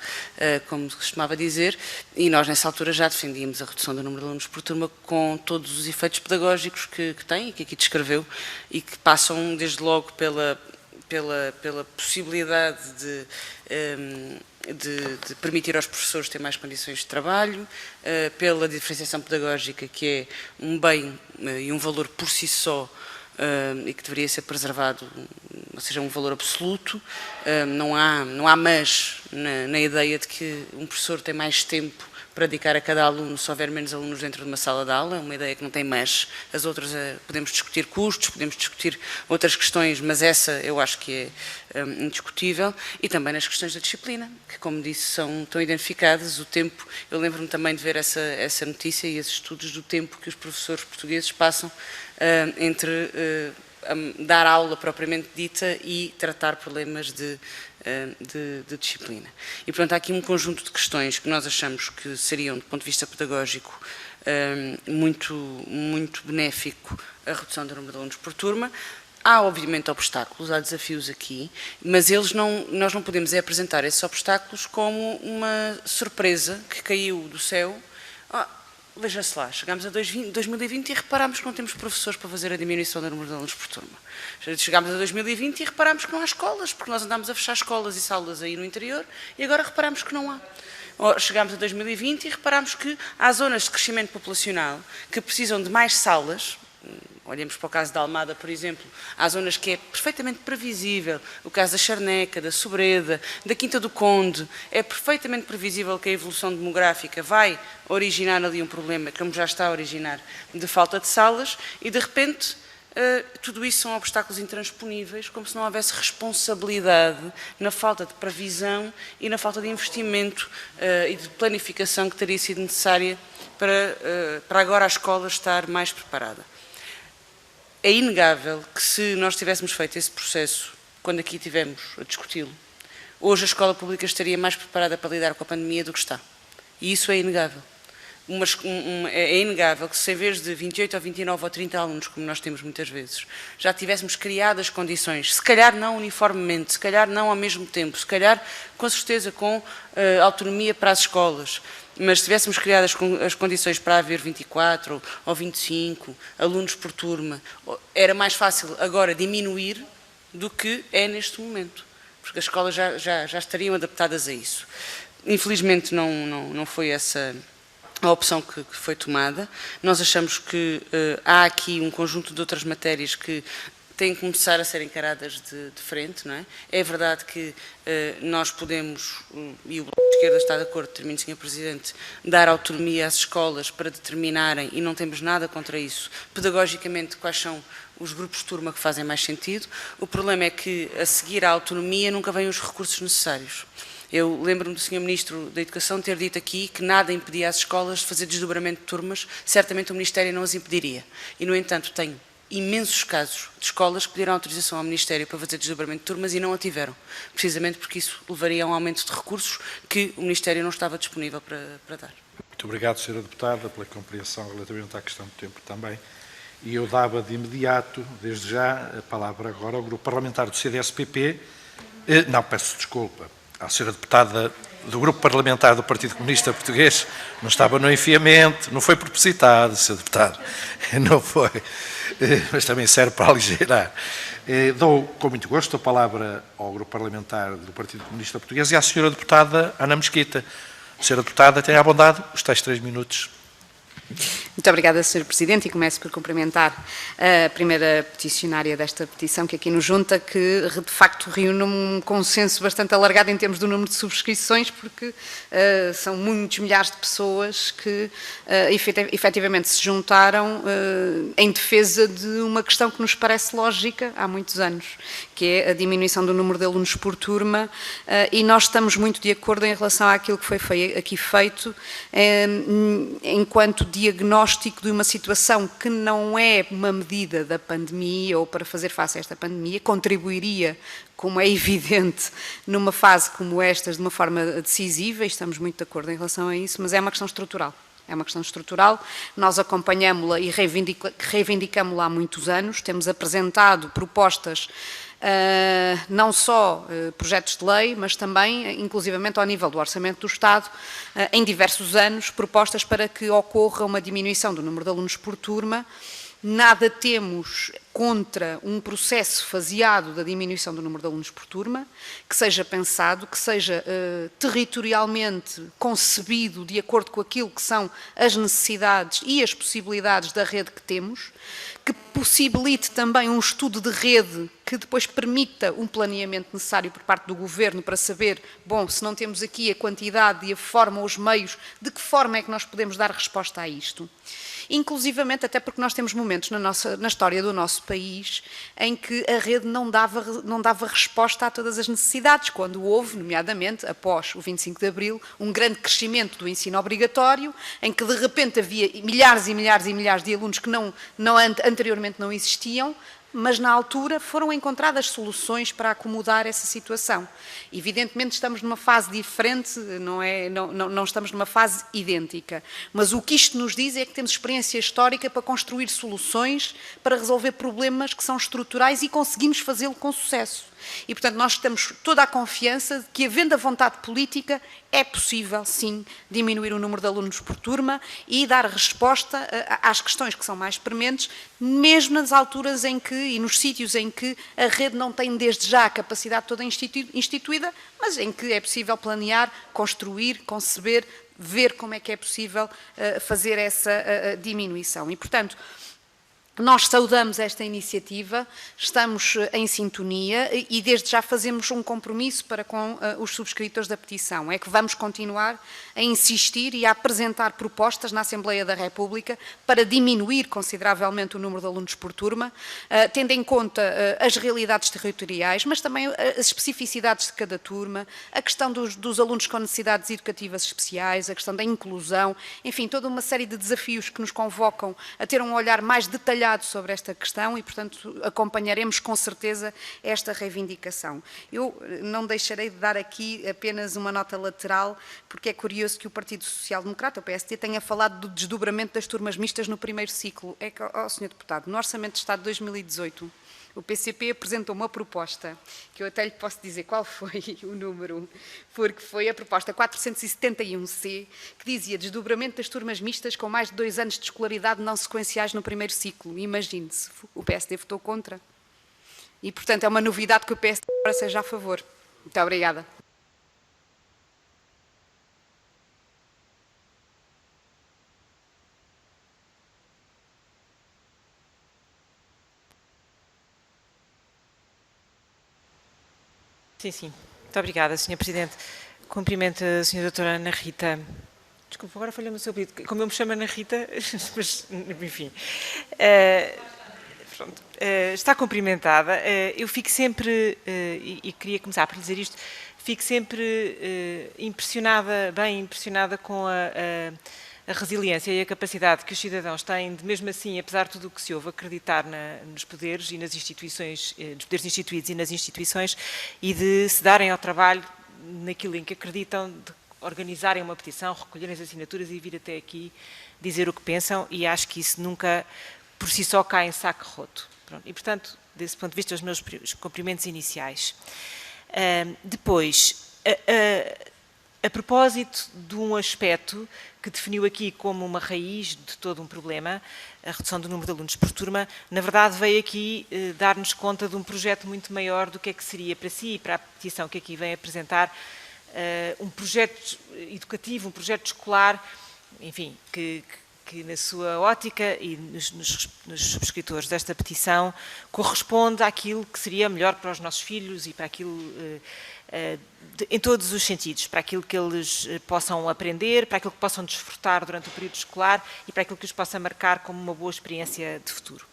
como se costumava dizer, e nós, nessa altura, já defendíamos a redução do número de alunos por turma com todos os efeitos pedagógicos que tem e que aqui descreveu, e que passam, desde logo, pela possibilidade de permitir aos professores ter mais condições de trabalho, pela diferenciação pedagógica, que é um bem e um valor por si só e que deveria ser preservado, ou seja, um valor absoluto. Não há mas na ideia de que um professor tem mais tempo para dedicar a cada aluno se houver menos alunos dentro de uma sala de aula, é uma ideia que não tem mas. As outras podemos discutir custos, podemos discutir outras questões, mas essa eu acho que é indiscutível. E também nas questões da disciplina, que, como disse, estão identificadas. O tempo, eu lembro-me também de ver essa notícia e esses estudos do tempo que os professores portugueses passam entre dar aula propriamente dita e tratar problemas de de disciplina. E, portanto, há aqui um conjunto de questões que nós achamos que seriam, do ponto de vista pedagógico, muito benéfico a redução do número de alunos por turma. Há, obviamente, obstáculos, há desafios aqui, mas nós não podemos apresentar esses obstáculos como uma surpresa que caiu do céu. Veja-se lá, chegámos a 2020 e reparámos que não temos professores para fazer a diminuição do número de alunos por turma. Chegámos a 2020 e reparámos que não há escolas, porque nós andámos a fechar escolas e salas aí no interior, e agora reparámos que não há. Chegámos a 2020 e reparámos que há zonas de crescimento populacional que precisam de mais salas. Olhemos para o caso da Almada, por exemplo, há zonas que é perfeitamente previsível, o caso da Charneca, da Sobreda, da Quinta do Conde, é perfeitamente previsível que a evolução demográfica vai originar ali um problema, como já está a originar, de falta de salas, e de repente tudo isso são obstáculos intransponíveis, como se não houvesse responsabilidade na falta de previsão e na falta de investimento e de planificação que teria sido necessária para agora a escola estar mais preparada. É inegável que se nós tivéssemos feito esse processo, quando aqui estivemos a discuti-lo, hoje a escola pública estaria mais preparada para lidar com a pandemia do que está. E isso é inegável. É inegável que se em vez de 28 ou 29 ou 30 alunos, como nós temos muitas vezes, já tivéssemos criado as condições, se calhar não uniformemente, se calhar não ao mesmo tempo, se calhar com certeza com autonomia para as escolas, mas se tivéssemos criado as condições para haver 24 ou 25 alunos por turma, era mais fácil agora diminuir do que é neste momento, porque as escolas já estariam adaptadas a isso. Infelizmente não foi essa a opção que foi tomada. Nós achamos que há aqui um conjunto de outras matérias que têm que começar a ser encaradas de frente, não é? É verdade que nós podemos, e o Bloco de Esquerda está de acordo, termino, Sr. Presidente, dar autonomia às escolas para determinarem, e não temos nada contra isso, pedagogicamente quais são os grupos de turma que fazem mais sentido. O problema é que, a seguir à autonomia, nunca vêm os recursos necessários. Eu lembro-me do Sr. Ministro da Educação ter dito aqui que nada impedia às escolas de fazer desdobramento de turmas, certamente o Ministério não as impediria. E, no entanto, tenho imensos casos de escolas que pediram autorização ao Ministério para fazer desdobramento de turmas e não a tiveram, precisamente porque isso levaria a um aumento de recursos que o Ministério não estava disponível para dar. Muito obrigado, Sra. Deputada, pela compreensão relativamente à questão do tempo também. E eu dava de imediato, desde já, a palavra agora ao Grupo Parlamentar do CDS-PP. Não, peço desculpa. A Sra. Deputada do Grupo Parlamentar do Partido Comunista Português não estava no enfiamento, não foi propositado, Sr. Deputado, não foi, mas também serve para aligeirar. Dou com muito gosto a palavra ao Grupo Parlamentar do Partido Comunista Português e à Sra. Deputada Ana Mesquita. Sra. Deputada, tenha a bondade, os tais 3 minutos. Muito obrigada, Sr. Presidente, e começo por cumprimentar a primeira peticionária desta petição que aqui nos junta, que de facto reúne um consenso bastante alargado em termos do número de subscrições, porque são muitos milhares de pessoas que efetivamente se juntaram em defesa de uma questão que nos parece lógica há muitos anos, que é a diminuição do número de alunos por turma, e nós estamos muito de acordo em relação àquilo que foi aqui feito, enquanto diagnóstico de uma situação que não é uma medida da pandemia ou para fazer face a esta pandemia, contribuiria, como é evidente, numa fase como esta, de uma forma decisiva, e estamos muito de acordo em relação a isso, mas é uma questão estrutural. É uma questão estrutural, nós acompanhamos-la e reivindicamos-la há muitos anos, temos apresentado propostas, não só projetos de lei, mas também, inclusivamente ao nível do Orçamento do Estado, em diversos anos, propostas para que ocorra uma diminuição do número de alunos por turma. Nada temos contra um processo faseado da diminuição do número de alunos por turma, que seja pensado, que seja territorialmente concebido de acordo com aquilo que são as necessidades e as possibilidades da rede que temos, que possibilite também um estudo de rede que depois permita um planeamento necessário por parte do Governo para saber, bom, se não temos aqui a quantidade e a forma, os meios, de que forma é que nós podemos dar resposta a isto. Inclusivamente, até porque nós temos momentos na história do nosso país em que a rede não dava resposta a todas as necessidades, quando houve, nomeadamente, após o 25 de Abril, um grande crescimento do ensino obrigatório, em que de repente havia milhares e milhares e milhares de alunos que anteriormente não existiam, mas na altura foram encontradas soluções para acomodar essa situação. Evidentemente estamos numa fase diferente, não estamos numa fase idêntica, mas o que isto nos diz é que temos experiência histórica para construir soluções, para resolver problemas que são estruturais e conseguimos fazê-lo com sucesso. E, portanto, nós temos toda a confiança de que, havendo a vontade política, é possível, sim, diminuir o número de alunos por turma e dar resposta às questões que são mais prementes, mesmo nas alturas em que, e nos sítios em que a rede não tem desde já a capacidade toda instituída, mas em que é possível planear, construir, conceber, ver como é que é possível fazer essa diminuição. E, portanto, nós saudamos esta iniciativa, estamos em sintonia e desde já fazemos um compromisso para com os subscritores da petição. É que vamos continuar a insistir e a apresentar propostas na Assembleia da República para diminuir consideravelmente o número de alunos por turma, tendo em conta as realidades territoriais, mas também as especificidades de cada turma, a questão dos alunos com necessidades educativas especiais, a questão da inclusão, enfim, toda uma série de desafios que nos convocam a ter um olhar mais detalhado sobre esta questão e, portanto, acompanharemos com certeza esta reivindicação. Eu não deixarei de dar aqui apenas uma nota lateral, porque é curioso que o Partido Social Democrata, o PSD, tenha falado do desdobramento das turmas mistas no primeiro ciclo. É que, Sr. Deputado, no Orçamento de Estado de 2018, o PCP apresentou uma proposta, que eu até lhe posso dizer qual foi o número, porque foi a proposta 471C, que dizia desdobramento das turmas mistas com mais de 2 anos de escolaridade não sequenciais no primeiro ciclo. Imagine-se, o PSD votou contra. E, portanto, é uma novidade que o PSD agora seja a favor. Muito obrigada. Sim. Muito obrigada, Sra. Presidente. Cumprimento a Sra. Doutora Ana Rita. Desculpe, agora falhei-me o seu pedido. Como eu me chamo Ana Rita, mas, enfim. Está cumprimentada. Eu fico sempre, e queria começar por dizer isto, fico sempre bem impressionada com a resiliência e a capacidade que os cidadãos têm de, mesmo assim, apesar de tudo o que se ouve, acreditar nos poderes e nas instituições, nos poderes instituídos e nas instituições, e de se darem ao trabalho naquilo em que acreditam, de organizarem uma petição, recolherem as assinaturas e vir até aqui dizer o que pensam, e acho que isso nunca, por si só, cai em saco roto. Pronto. E, portanto, desse ponto de vista, os meus cumprimentos iniciais. Depois, a propósito de um aspecto que definiu aqui como uma raiz de todo um problema, a redução do número de alunos por turma, na verdade veio aqui dar-nos conta de um projeto muito maior do que é que seria para si e para a petição que aqui vem apresentar, um projeto educativo, um projeto escolar, enfim, que na sua ótica e nos subscritores desta petição corresponde àquilo que seria melhor para os nossos filhos e para aquilo, em todos os sentidos, para aquilo que eles possam aprender, para aquilo que possam desfrutar durante o período escolar e para aquilo que os possa marcar como uma boa experiência de futuro.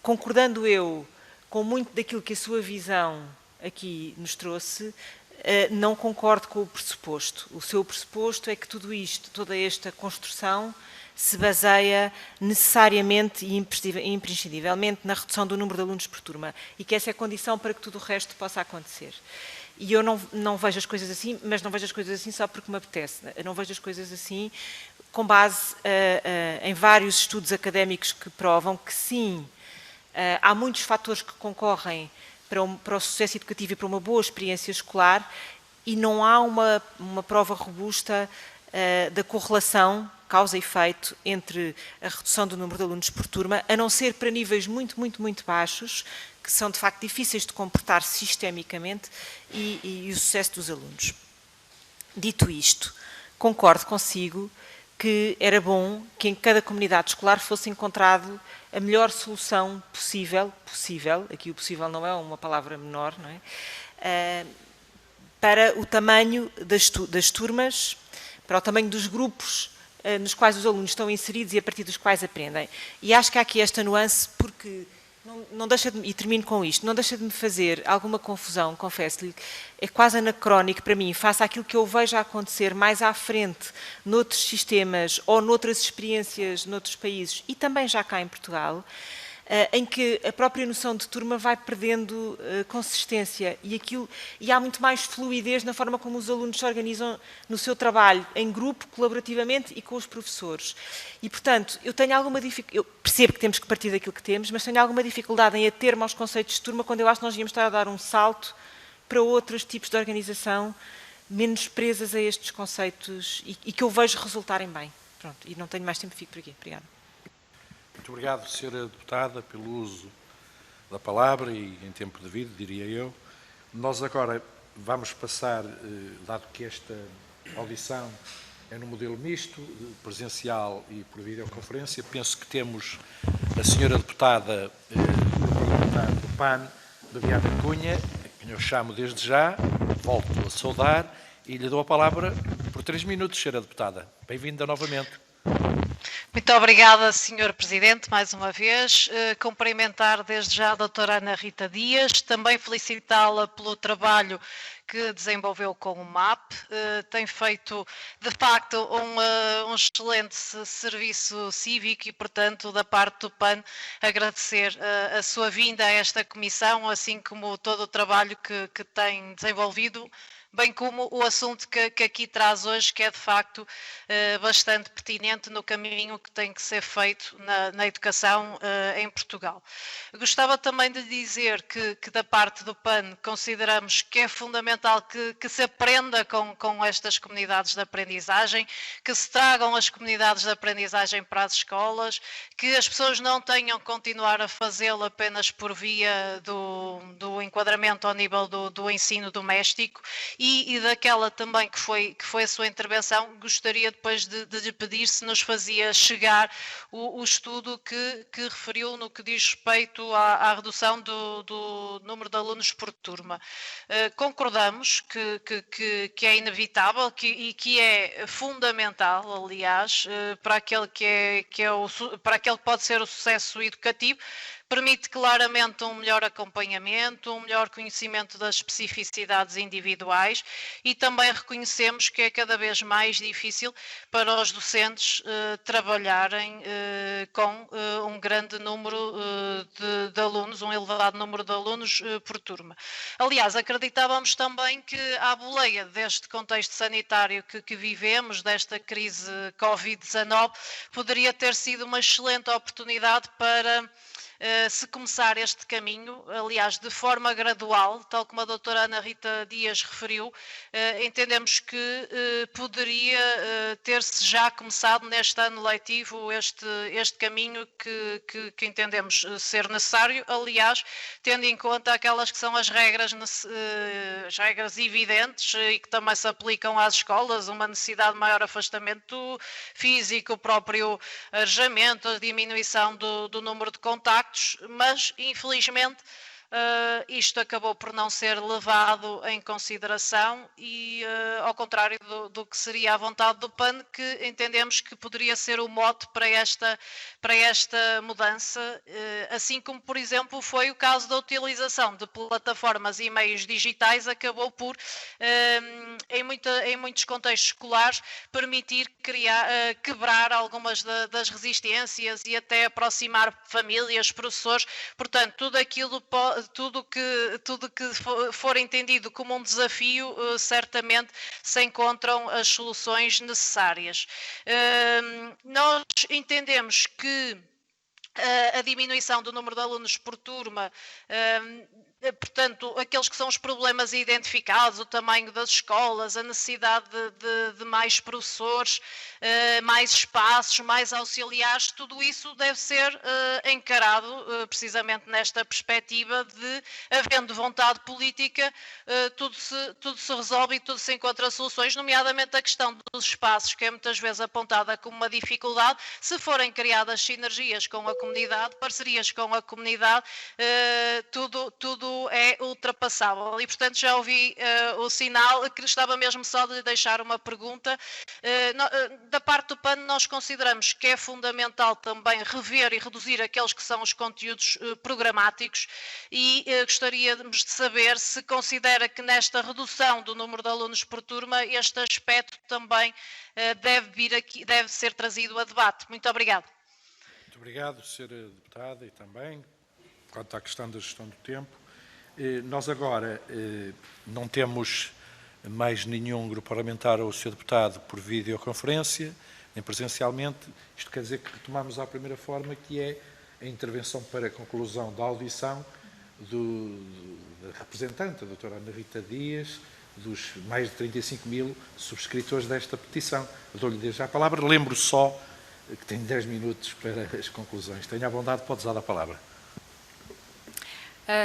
Concordando eu com muito daquilo que a sua visão aqui nos trouxe, não concordo com o pressuposto. O seu pressuposto é que tudo isto, toda esta construção, se baseia necessariamente e imprescindivelmente na redução do número de alunos por turma e que essa é a condição para que tudo o resto possa acontecer. E eu não vejo as coisas assim, mas não vejo as coisas assim só porque me apetece. Eu não vejo as coisas assim com base em vários estudos académicos que provam que sim, há muitos fatores que concorrem para o sucesso educativo e para uma boa experiência escolar e não há uma prova robusta da correlação, causa e efeito, entre a redução do número de alunos por turma, a não ser para níveis muito, muito, muito baixos, que são de facto difíceis de comportar sistemicamente, e o sucesso dos alunos. Dito isto, concordo consigo que era bom que em cada comunidade escolar fosse encontrado a melhor solução possível, aqui o possível não é uma palavra menor, não é? Para o tamanho das turmas, para o tamanho dos grupos nos quais os alunos estão inseridos e a partir dos quais aprendem. E acho que há aqui esta nuance, porque não deixa de, e termino com isto, não deixa de me fazer alguma confusão, confesso-lhe, é quase anacrónico para mim, face àquilo que eu vejo a acontecer mais à frente noutros sistemas ou noutras experiências noutros países e também já cá em Portugal, em que a própria noção de turma vai perdendo consistência e há muito mais fluidez na forma como os alunos se organizam no seu trabalho, em grupo, colaborativamente e com os professores. E, portanto, eu tenho alguma dificuldade, eu percebo que temos que partir daquilo que temos, mas tenho alguma dificuldade em ater-me aos conceitos de turma, quando eu acho que nós devíamos estar a dar um salto para outros tipos de organização, menos presas a estes conceitos e que eu vejo resultarem bem. Pronto, e não tenho mais tempo, fico por aqui. Obrigada. Muito obrigado, Sra. Deputada, pelo uso da palavra e em tempo devido, diria eu. Nós agora vamos passar, dado que esta audição é no modelo misto, presencial e por videoconferência, penso que temos a Sra. Deputada do PAN, Beata Cunha, a quem eu chamo desde já, volto a saudar e lhe dou a palavra por 3 minutos, Sra. Deputada. Bem-vinda novamente. Muito obrigada, Sr. Presidente, mais uma vez. Cumprimentar desde já a doutora Ana Rita Dias, também felicitá-la pelo trabalho que desenvolveu com o MAP. Tem feito, de facto, um excelente serviço cívico e, portanto, da parte do PAN, agradecer a sua vinda a esta comissão, assim como todo o trabalho que tem desenvolvido, bem como o assunto que aqui traz hoje, que é de facto bastante pertinente no caminho que tem que ser feito na educação em Portugal. Gostava também de dizer que da parte do PAN consideramos que é fundamental que se aprenda com estas comunidades de aprendizagem, que se tragam as comunidades de aprendizagem para as escolas, que as pessoas não tenham que continuar a fazê-lo apenas por via do enquadramento ao nível do ensino doméstico. E daquela também que foi a sua intervenção, gostaria depois de lhe pedir se nos fazia chegar o estudo que referiu no que diz respeito à redução do número de alunos por turma. Concordamos que é inevitável e que é fundamental, aliás, para aquele para aquele que pode ser o sucesso educativo. Permite claramente um melhor acompanhamento, um melhor conhecimento das especificidades individuais e também reconhecemos que é cada vez mais difícil para os docentes trabalharem com um grande número de alunos, um elevado número de alunos por turma. Aliás, acreditávamos também que à boleia deste contexto sanitário que vivemos, desta crise Covid-19, poderia ter sido uma excelente oportunidade para se começar este caminho, aliás, de forma gradual, tal como a doutora Ana Rita Dias referiu, entendemos que poderia ter-se já começado neste ano letivo este caminho que entendemos ser necessário, aliás, tendo em conta aquelas que são as regras evidentes e que também se aplicam às escolas, uma necessidade de maior afastamento físico, o próprio arejamento, a diminuição do número de contactos, mas infelizmente isto acabou por não ser levado em consideração e ao contrário do que seria a vontade do PAN, que entendemos que poderia ser o mote para esta mudança, assim como, por exemplo, foi o caso da utilização de plataformas e meios digitais, acabou por, em muitos contextos escolares, permitir quebrar algumas das resistências e até aproximar famílias, professores. Portanto, tudo que for entendido como um desafio, certamente se encontram as soluções necessárias. Nós entendemos que a diminuição do número de alunos por turma, portanto, aqueles que são os problemas identificados, o tamanho das escolas, a necessidade de mais professores, mais espaços, mais auxiliares, tudo isso deve ser encarado precisamente nesta perspectiva de, havendo vontade política, tudo se resolve e tudo se encontra soluções, nomeadamente a questão dos espaços, que é muitas vezes apontada como uma dificuldade. Se forem criadas sinergias com a comunidade, parcerias com a comunidade, tudo é ultrapassável. E, portanto, já ouvi o sinal, que estava mesmo só de lhe deixar uma pergunta. Da parte do PAN, nós consideramos que é fundamental também rever e reduzir aqueles que são os conteúdos programáticos e gostaríamos de saber se considera que nesta redução do número de alunos por turma, este aspecto também deve ser trazido a debate. Muito obrigada. Muito Muito obrigado, Sra. Deputada, e também, quanto à questão da gestão do tempo. Nós agora não temos mais nenhum grupo parlamentar ou o Sr. Deputado por videoconferência, nem presencialmente. Isto quer dizer que retomamos à primeira forma, que é a intervenção para a conclusão da audição da representante, a doutora Ana Rita Dias, dos mais de 35 mil subscritores desta petição. Eu dou-lhe desde já a palavra. Lembro só que tem 10 minutos para as conclusões. Tenha a bondade, pode usar a palavra.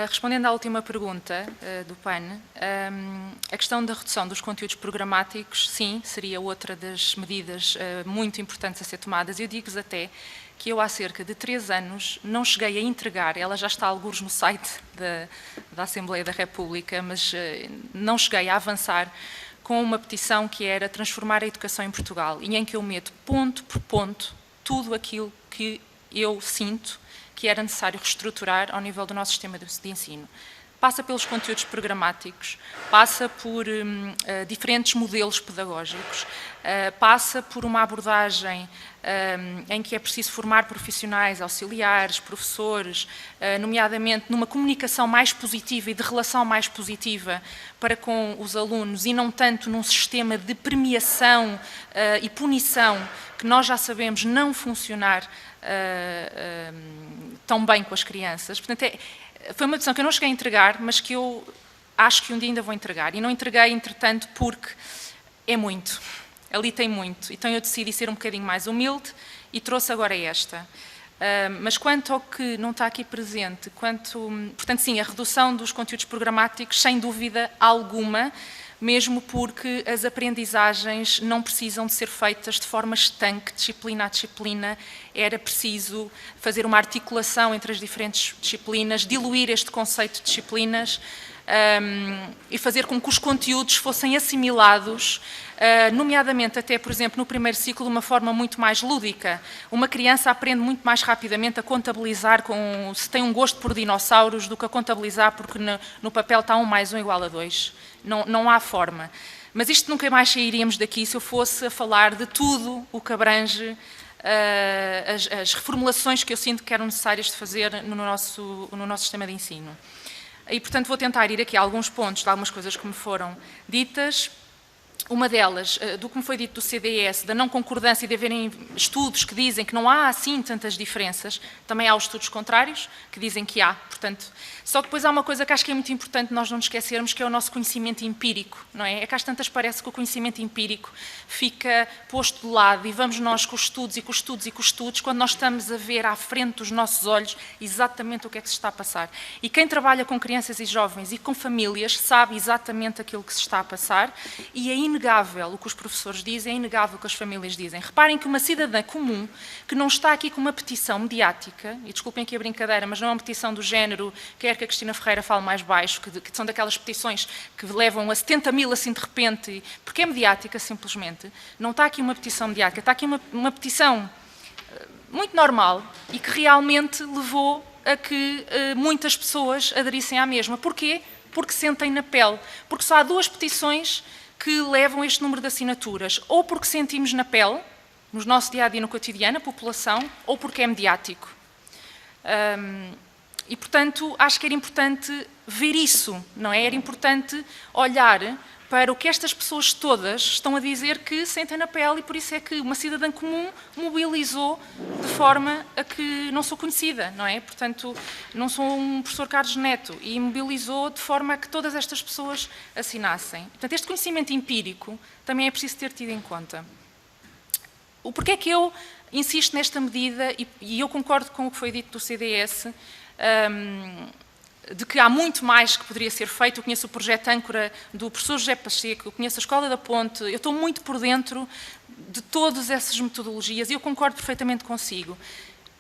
Respondendo à última pergunta do PAN, a questão da redução dos conteúdos programáticos, sim, seria outra das medidas muito importantes a ser tomadas. Eu digo-vos até que eu há cerca de 3 anos não cheguei a entregar, ela já está algures no site da Assembleia da República, mas não cheguei a avançar com uma petição que era transformar a educação em Portugal, e em que eu meto ponto por ponto tudo aquilo que eu sinto que era necessário reestruturar ao nível do nosso sistema de ensino. Passa pelos conteúdos programáticos, passa por diferentes modelos pedagógicos, passa por uma abordagem em que é preciso formar profissionais, auxiliares, professores, nomeadamente numa comunicação mais positiva e de relação mais positiva para com os alunos, e não tanto num sistema de premiação e punição que nós já sabemos não funcionar tão bem com as crianças. Portanto, foi uma decisão que eu não cheguei a entregar, mas que eu acho que um dia ainda vou entregar. E não entreguei, entretanto, porque é muito. Ali tem muito. Então eu decidi ser um bocadinho mais humilde e trouxe agora esta. Mas quanto ao que não está aqui presente, portanto, sim, a redução dos conteúdos programáticos, sem dúvida alguma, mesmo porque as aprendizagens não precisam de ser feitas de forma estanque, disciplina a disciplina. Era preciso fazer uma articulação entre as diferentes disciplinas, diluir este conceito de disciplinas e fazer com que os conteúdos fossem assimilados, nomeadamente até, por exemplo, no primeiro ciclo, de uma forma muito mais lúdica. Uma criança aprende muito mais rapidamente a contabilizar se tem um gosto por dinossauros do que a contabilizar porque no papel está 1 mais 1 igual a 2. Não há forma. Mas isto nunca mais sairíamos daqui se eu fosse a falar de tudo o que abrange as reformulações que eu sinto que eram necessárias de fazer no nosso sistema de ensino. E, portanto, vou tentar ir aqui a alguns pontos de algumas coisas que me foram ditas. Uma delas, do que me foi dito do CDS, da não concordância e de haverem estudos que dizem que não há assim tantas diferenças, também há os estudos contrários que dizem que há, portanto. Só que depois há uma coisa que acho que é muito importante nós não nos esquecermos, que é o nosso conhecimento empírico, não é? É que às tantas parece que o conhecimento empírico fica posto de lado e vamos nós com os estudos e com os estudos e com os estudos, quando nós estamos a ver à frente dos nossos olhos exatamente o que é que se está a passar. E quem trabalha com crianças e jovens e com famílias sabe exatamente aquilo que se está a passar, e é inegável o que os professores dizem, é inegável o que as famílias dizem. Reparem que uma cidadã comum, que não está aqui com uma petição mediática, e desculpem aqui a brincadeira, mas não é uma petição do género, quer que a Cristina Ferreira fale mais baixo, que são daquelas petições que levam a 70 mil assim de repente, porque é mediática simplesmente. Não está aqui uma petição mediática, está aqui uma petição muito normal e que realmente levou a que muitas pessoas aderissem à mesma. Porquê? Porque sentem na pele. Porque só há 2 petições que levam este número de assinaturas, ou porque sentimos na pele, no nosso dia-a-dia, no cotidiano, a população, ou porque é mediático. E, portanto, acho que era importante ver isso, não é? Era importante olhar para o que estas pessoas todas estão a dizer que sentem na pele, e por isso é que uma cidadã comum mobilizou de forma a que não sou conhecida, não é? Portanto, não sou um professor Carlos Neto, e mobilizou de forma a que todas estas pessoas assinassem. Portanto, este conhecimento empírico também é preciso ter tido em conta. O porquê é que eu insisto nesta medida, e eu concordo com o que foi dito do CDS, de que há muito mais que poderia ser feito. Eu conheço o projeto âncora do professor José Pacheco, eu conheço a Escola da Ponte, eu estou muito por dentro de todas essas metodologias e eu concordo perfeitamente consigo.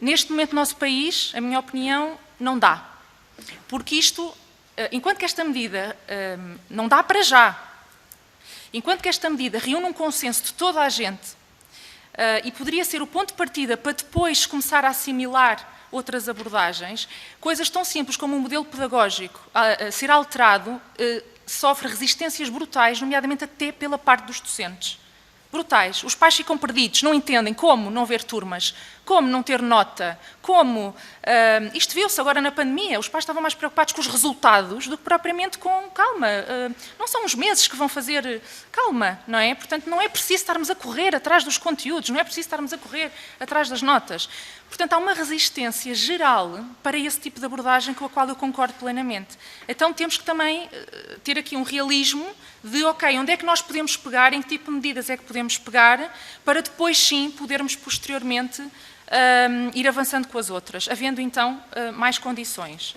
Neste momento no nosso país, a minha opinião, não dá. Porque isto, enquanto que esta medida não dá para já, enquanto que esta medida reúne um consenso de toda a gente e poderia ser o ponto de partida para depois começar a assimilar outras abordagens, coisas tão simples como um modelo pedagógico a ser alterado sofre resistências brutais, nomeadamente até pela parte dos docentes. brutais. Os pais ficam perdidos, não entendem como não ver turmas, como não ter nota, como... isto viu-se agora na pandemia, os pais estavam mais preocupados com os resultados do que propriamente com calma. Não são uns meses que vão fazer calma, não é? Portanto, não é preciso estarmos a correr atrás dos conteúdos, não é preciso estarmos a correr atrás das notas. Portanto, há uma resistência geral para esse tipo de abordagem com a qual eu concordo plenamente. Então, temos que também ter aqui um realismo de, ok, onde é que nós podemos pegar, em que tipo de medidas é que podemos pegar, para depois, sim, podermos posteriormente ir avançando com as outras, havendo, então, mais condições.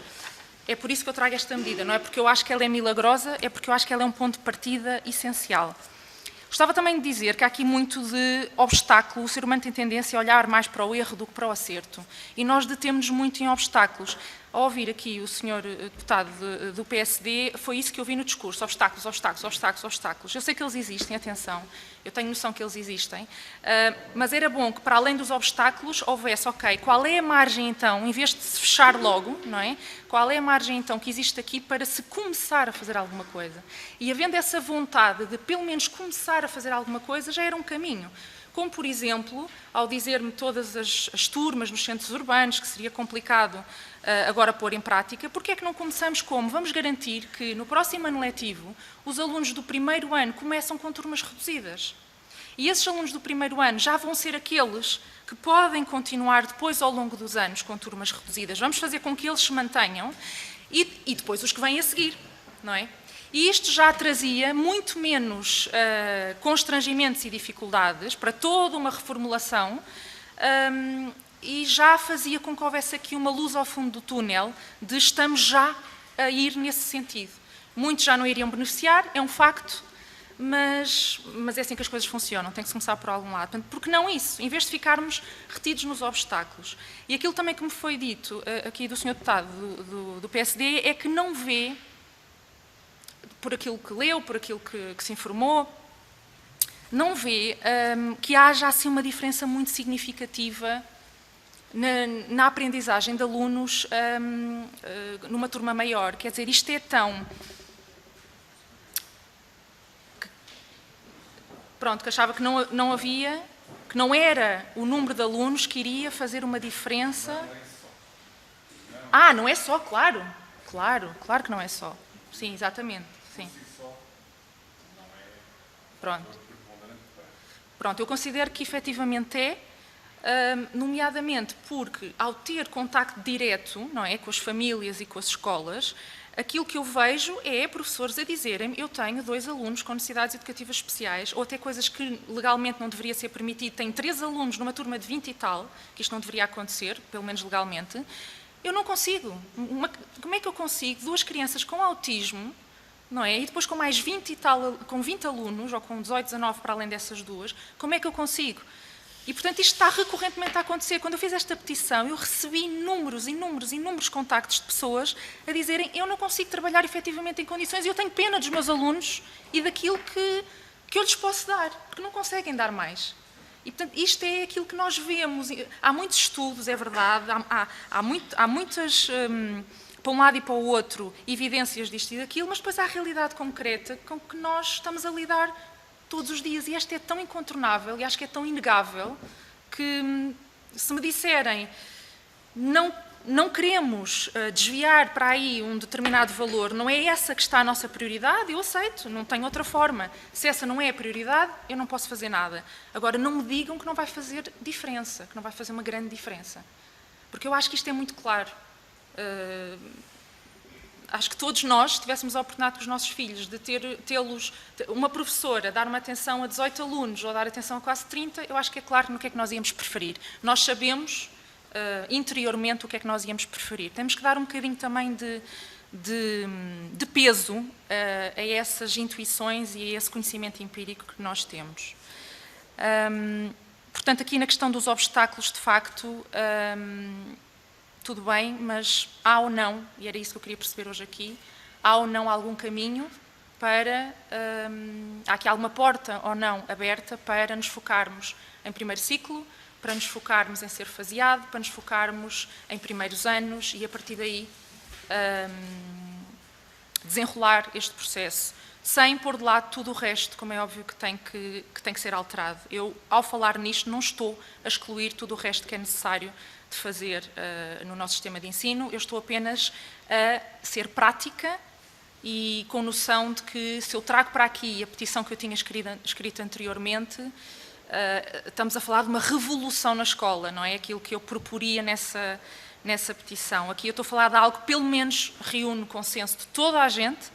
É por isso que eu trago esta medida, não é porque eu acho que ela é milagrosa, é porque eu acho que ela é um ponto de partida essencial. Gostava também de dizer que há aqui muito de obstáculo, o ser humano tem tendência a olhar mais para o erro do que para o acerto. E nós detemos-nos muito em obstáculos. Ao ouvir aqui o senhor deputado do PSD, foi isso que eu vi no discurso, obstáculos, obstáculos, obstáculos, obstáculos. Eu sei que eles existem, atenção, eu tenho noção que eles existem, mas era bom que para além dos obstáculos houvesse, ok, qual é a margem então, em vez de se fechar logo, não é? Qual é a margem então que existe aqui para se começar a fazer alguma coisa? E havendo essa vontade de pelo menos começar a fazer alguma coisa, já era um caminho. Como, por exemplo, ao dizer-me todas as turmas nos centros urbanos, que seria complicado agora pôr em prática, porque é que não começamos como? Vamos garantir que no próximo ano letivo os alunos do primeiro ano começam com turmas reduzidas. E esses alunos do primeiro ano já vão ser aqueles que podem continuar depois ao longo dos anos com turmas reduzidas. Vamos fazer com que eles se mantenham e depois os que vêm a seguir, não é? E isto já trazia muito menos constrangimentos e dificuldades para toda uma reformulação e já fazia com que houvesse aqui uma luz ao fundo do túnel de estamos já a ir nesse sentido. Muitos já não iriam beneficiar, é um facto, mas é assim que as coisas funcionam, tem que se começar por algum lado. Portanto, porque não isso? Em vez de ficarmos retidos nos obstáculos. E aquilo também que me foi dito aqui do Sr. Deputado do PSD é que não vê, por aquilo que leu, por aquilo que se informou, não vê que haja assim uma diferença muito significativa na aprendizagem de alunos numa turma maior. Quer dizer, isto é tão... Pronto, que achava que não havia, que não era o número de alunos que iria fazer uma diferença. Não é só, claro. Claro que não é só. Sim, exatamente. Sim. Pronto, eu considero que efetivamente é, nomeadamente porque ao ter contacto direto, não é, com as famílias e com as escolas, aquilo que eu vejo é professores a dizerem-me eu tenho 2 alunos com necessidades educativas especiais, ou até coisas que legalmente não deveria ser permitido, tenho 3 alunos numa turma de 20 e tal, que isto não deveria acontecer, pelo menos legalmente, eu não consigo. Como é que eu consigo 2 crianças com autismo, não é? E depois com mais 20 e tal, com 20 alunos, ou com 18, 19 para além dessas 2, como é que eu consigo? E, portanto, isto está recorrentemente a acontecer. Quando eu fiz esta petição, eu recebi inúmeros contactos de pessoas a dizerem eu não consigo trabalhar efetivamente em condições e eu tenho pena dos meus alunos e daquilo que eu lhes posso dar, porque não conseguem dar mais. E, portanto, isto é aquilo que nós vemos. Há muitos estudos, é verdade, há muitas... para um lado e para o outro, evidências disto e daquilo, mas depois há a realidade concreta com que nós estamos a lidar todos os dias. E esta é tão incontornável e acho que é tão inegável que, se me disserem não queremos desviar para aí um determinado valor, não é essa que está a nossa prioridade, eu aceito, não tenho outra forma. Se essa não é a prioridade, eu não posso fazer nada. Agora, não me digam que não vai fazer diferença, que não vai fazer uma grande diferença. Porque eu acho que isto é muito claro. Acho que todos nós, se tivéssemos a oportunidade com os nossos filhos de tê-los, uma professora dar uma atenção a 18 alunos ou dar atenção a quase 30, eu acho que é claro no que é que nós íamos preferir. Nós sabemos interiormente o que é que nós íamos preferir. Temos que dar um bocadinho também de peso a essas intuições e a esse conhecimento empírico que nós temos. Portanto, aqui na questão dos obstáculos, de facto, tudo bem, mas há ou não, e era isso que eu queria perceber hoje aqui, há ou não algum caminho para, há aqui alguma porta ou não aberta para nos focarmos em primeiro ciclo, para nos focarmos em ser faseado, para nos focarmos em primeiros anos e a partir daí desenrolar este processo sem pôr de lado tudo o resto, como é óbvio que tem que ser alterado. Eu, ao falar nisto, não estou a excluir tudo o resto que é necessário de fazer no nosso sistema de ensino, eu estou apenas a ser prática e com noção de que, se eu trago para aqui a petição que eu tinha escrito anteriormente, estamos a falar de uma revolução na escola, não é? Aquilo que eu proporia nessa petição. Aqui eu estou a falar de algo que pelo menos reúne o consenso de toda a gente,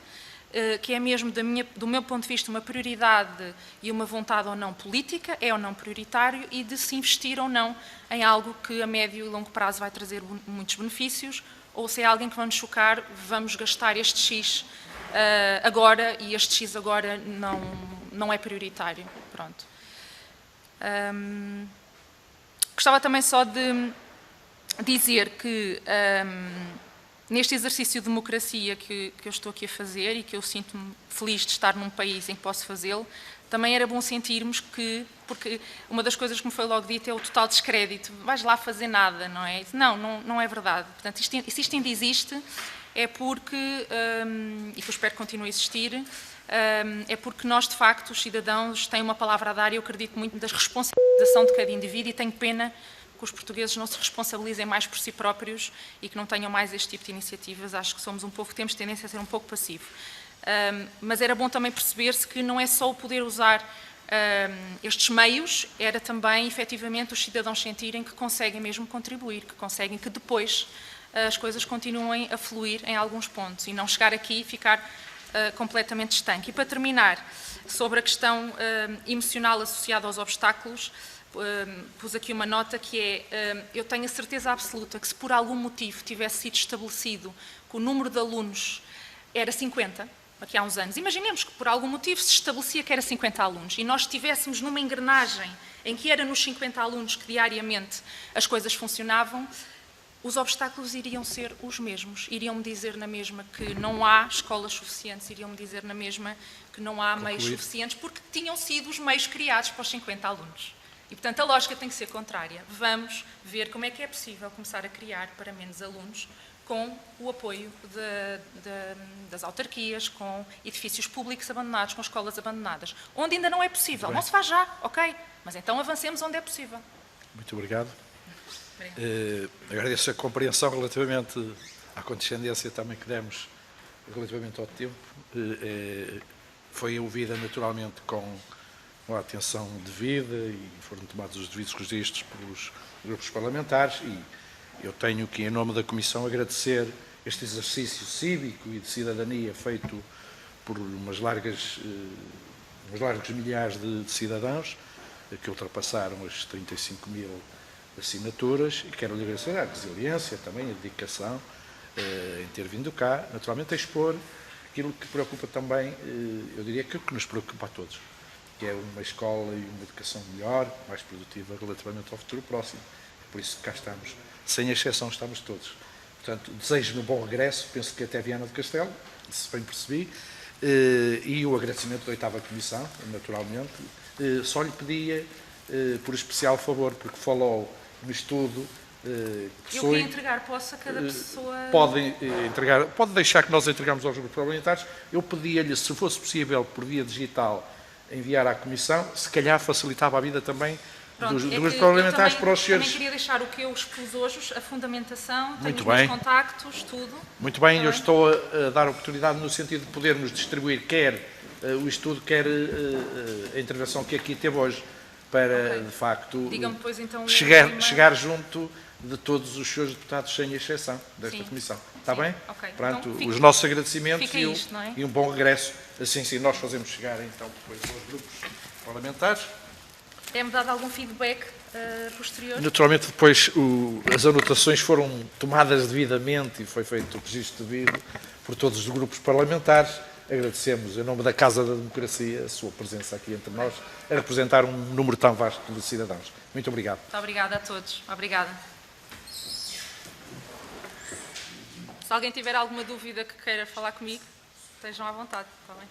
que é mesmo, do meu ponto de vista, uma prioridade e uma vontade ou não política, é ou não prioritário, e de se investir ou não em algo que a médio e longo prazo vai trazer muitos benefícios, ou se é alguém que vai nos chocar, vamos gastar este X agora, e este X agora não é prioritário. Pronto. Gostava também só de dizer que neste exercício de democracia que eu estou aqui a fazer e que eu sinto-me feliz de estar num país em que posso fazê-lo, também era bom sentirmos que, porque uma das coisas que me foi logo dito é o total descrédito, vais lá fazer nada, não é? Não é verdade. Portanto, se isto ainda existe, é porque, e que eu espero que continue a existir, é porque nós, de facto, os cidadãos, têm uma palavra a dar e eu acredito muito da responsabilização de cada indivíduo e tenho pena que os portugueses não se responsabilizem mais por si próprios e que não tenham mais este tipo de iniciativas. Acho que somos temos tendência a ser um pouco passivo. Mas era bom também perceber-se que não é só o poder usar estes meios, era também, efetivamente, os cidadãos sentirem que conseguem mesmo contribuir, que conseguem que depois as coisas continuem a fluir em alguns pontos e não chegar aqui e ficar completamente estanque. E para terminar, sobre a questão emocional associada aos obstáculos, pus aqui uma nota que é, eu tenho a certeza absoluta que se por algum motivo tivesse sido estabelecido que o número de alunos era 50, aqui há uns anos, imaginemos que por algum motivo se estabelecia que era 50 alunos e nós estivéssemos numa engrenagem em que era nos 50 alunos que diariamente as coisas funcionavam, os obstáculos iriam ser os mesmos, iriam-me dizer na mesma que não há escolas suficientes, iriam-me dizer na mesma que não há meios suficientes, porque tinham sido os meios criados para os 50 alunos. E, portanto, a lógica tem que ser contrária. Vamos ver como é que é possível começar a criar para menos alunos com o apoio das autarquias, com edifícios públicos abandonados, com escolas abandonadas. Onde ainda não é possível. Não se faz já, ok, mas então avancemos onde é possível. Muito obrigado. Agradeço a compreensão relativamente à condescendência também que demos relativamente ao tempo. Foi ouvida naturalmente com a atenção devida e foram tomados os devidos registros pelos grupos parlamentares e eu tenho que, em nome da Comissão, agradecer este exercício cívico e de cidadania feito por uns largos milhares de cidadãos que ultrapassaram as 35 mil assinaturas e quero lhe agradecer a resiliência, também a dedicação em ter vindo cá, naturalmente a expor aquilo que preocupa também, eu diria que o que nos preocupa a todos, que é uma escola e uma educação melhor, mais produtiva relativamente ao futuro próximo. É por isso que cá estamos, sem exceção estamos todos. Portanto, desejo-lhe um bom regresso, penso que até Viana do Castelo, se bem percebi, e o agradecimento da 8ª Comissão, naturalmente. Só lhe pedia, por especial favor, porque falou no estudo, eu queria entregar, posso a cada pessoa... Pode deixar que nós entregamos aos grupos parlamentares. Eu pedia-lhe, se fosse possível, por via digital, enviar à Comissão, se calhar facilitava a vida também dos grupos parlamentares para os senhores. Também queria deixar o que eu expus hoje, a fundamentação, tenho os meus contactos, tudo. Muito bem, eu estou a dar oportunidade no sentido de podermos distribuir quer o estudo, quer a intervenção que aqui teve hoje, para, de facto, depois, então, chegar junto de todos os senhores deputados, sem exceção, desta Comissão. Está bem? Okay. Pronto, então, os nossos agradecimentos e um bom regresso. Assim, sim, nós fazemos chegar, então, depois aos grupos parlamentares. É-me dado algum feedback posterior? Naturalmente, depois as anotações foram tomadas devidamente e foi feito o registro devido por todos os grupos parlamentares. Agradecemos, em nome da Casa da Democracia, a sua presença aqui entre nós, a representar um número tão vasto de cidadãos. Muito obrigado. Muito obrigada a todos. Obrigada. Se alguém tiver alguma dúvida que queira falar comigo, estejam à vontade. Está bem?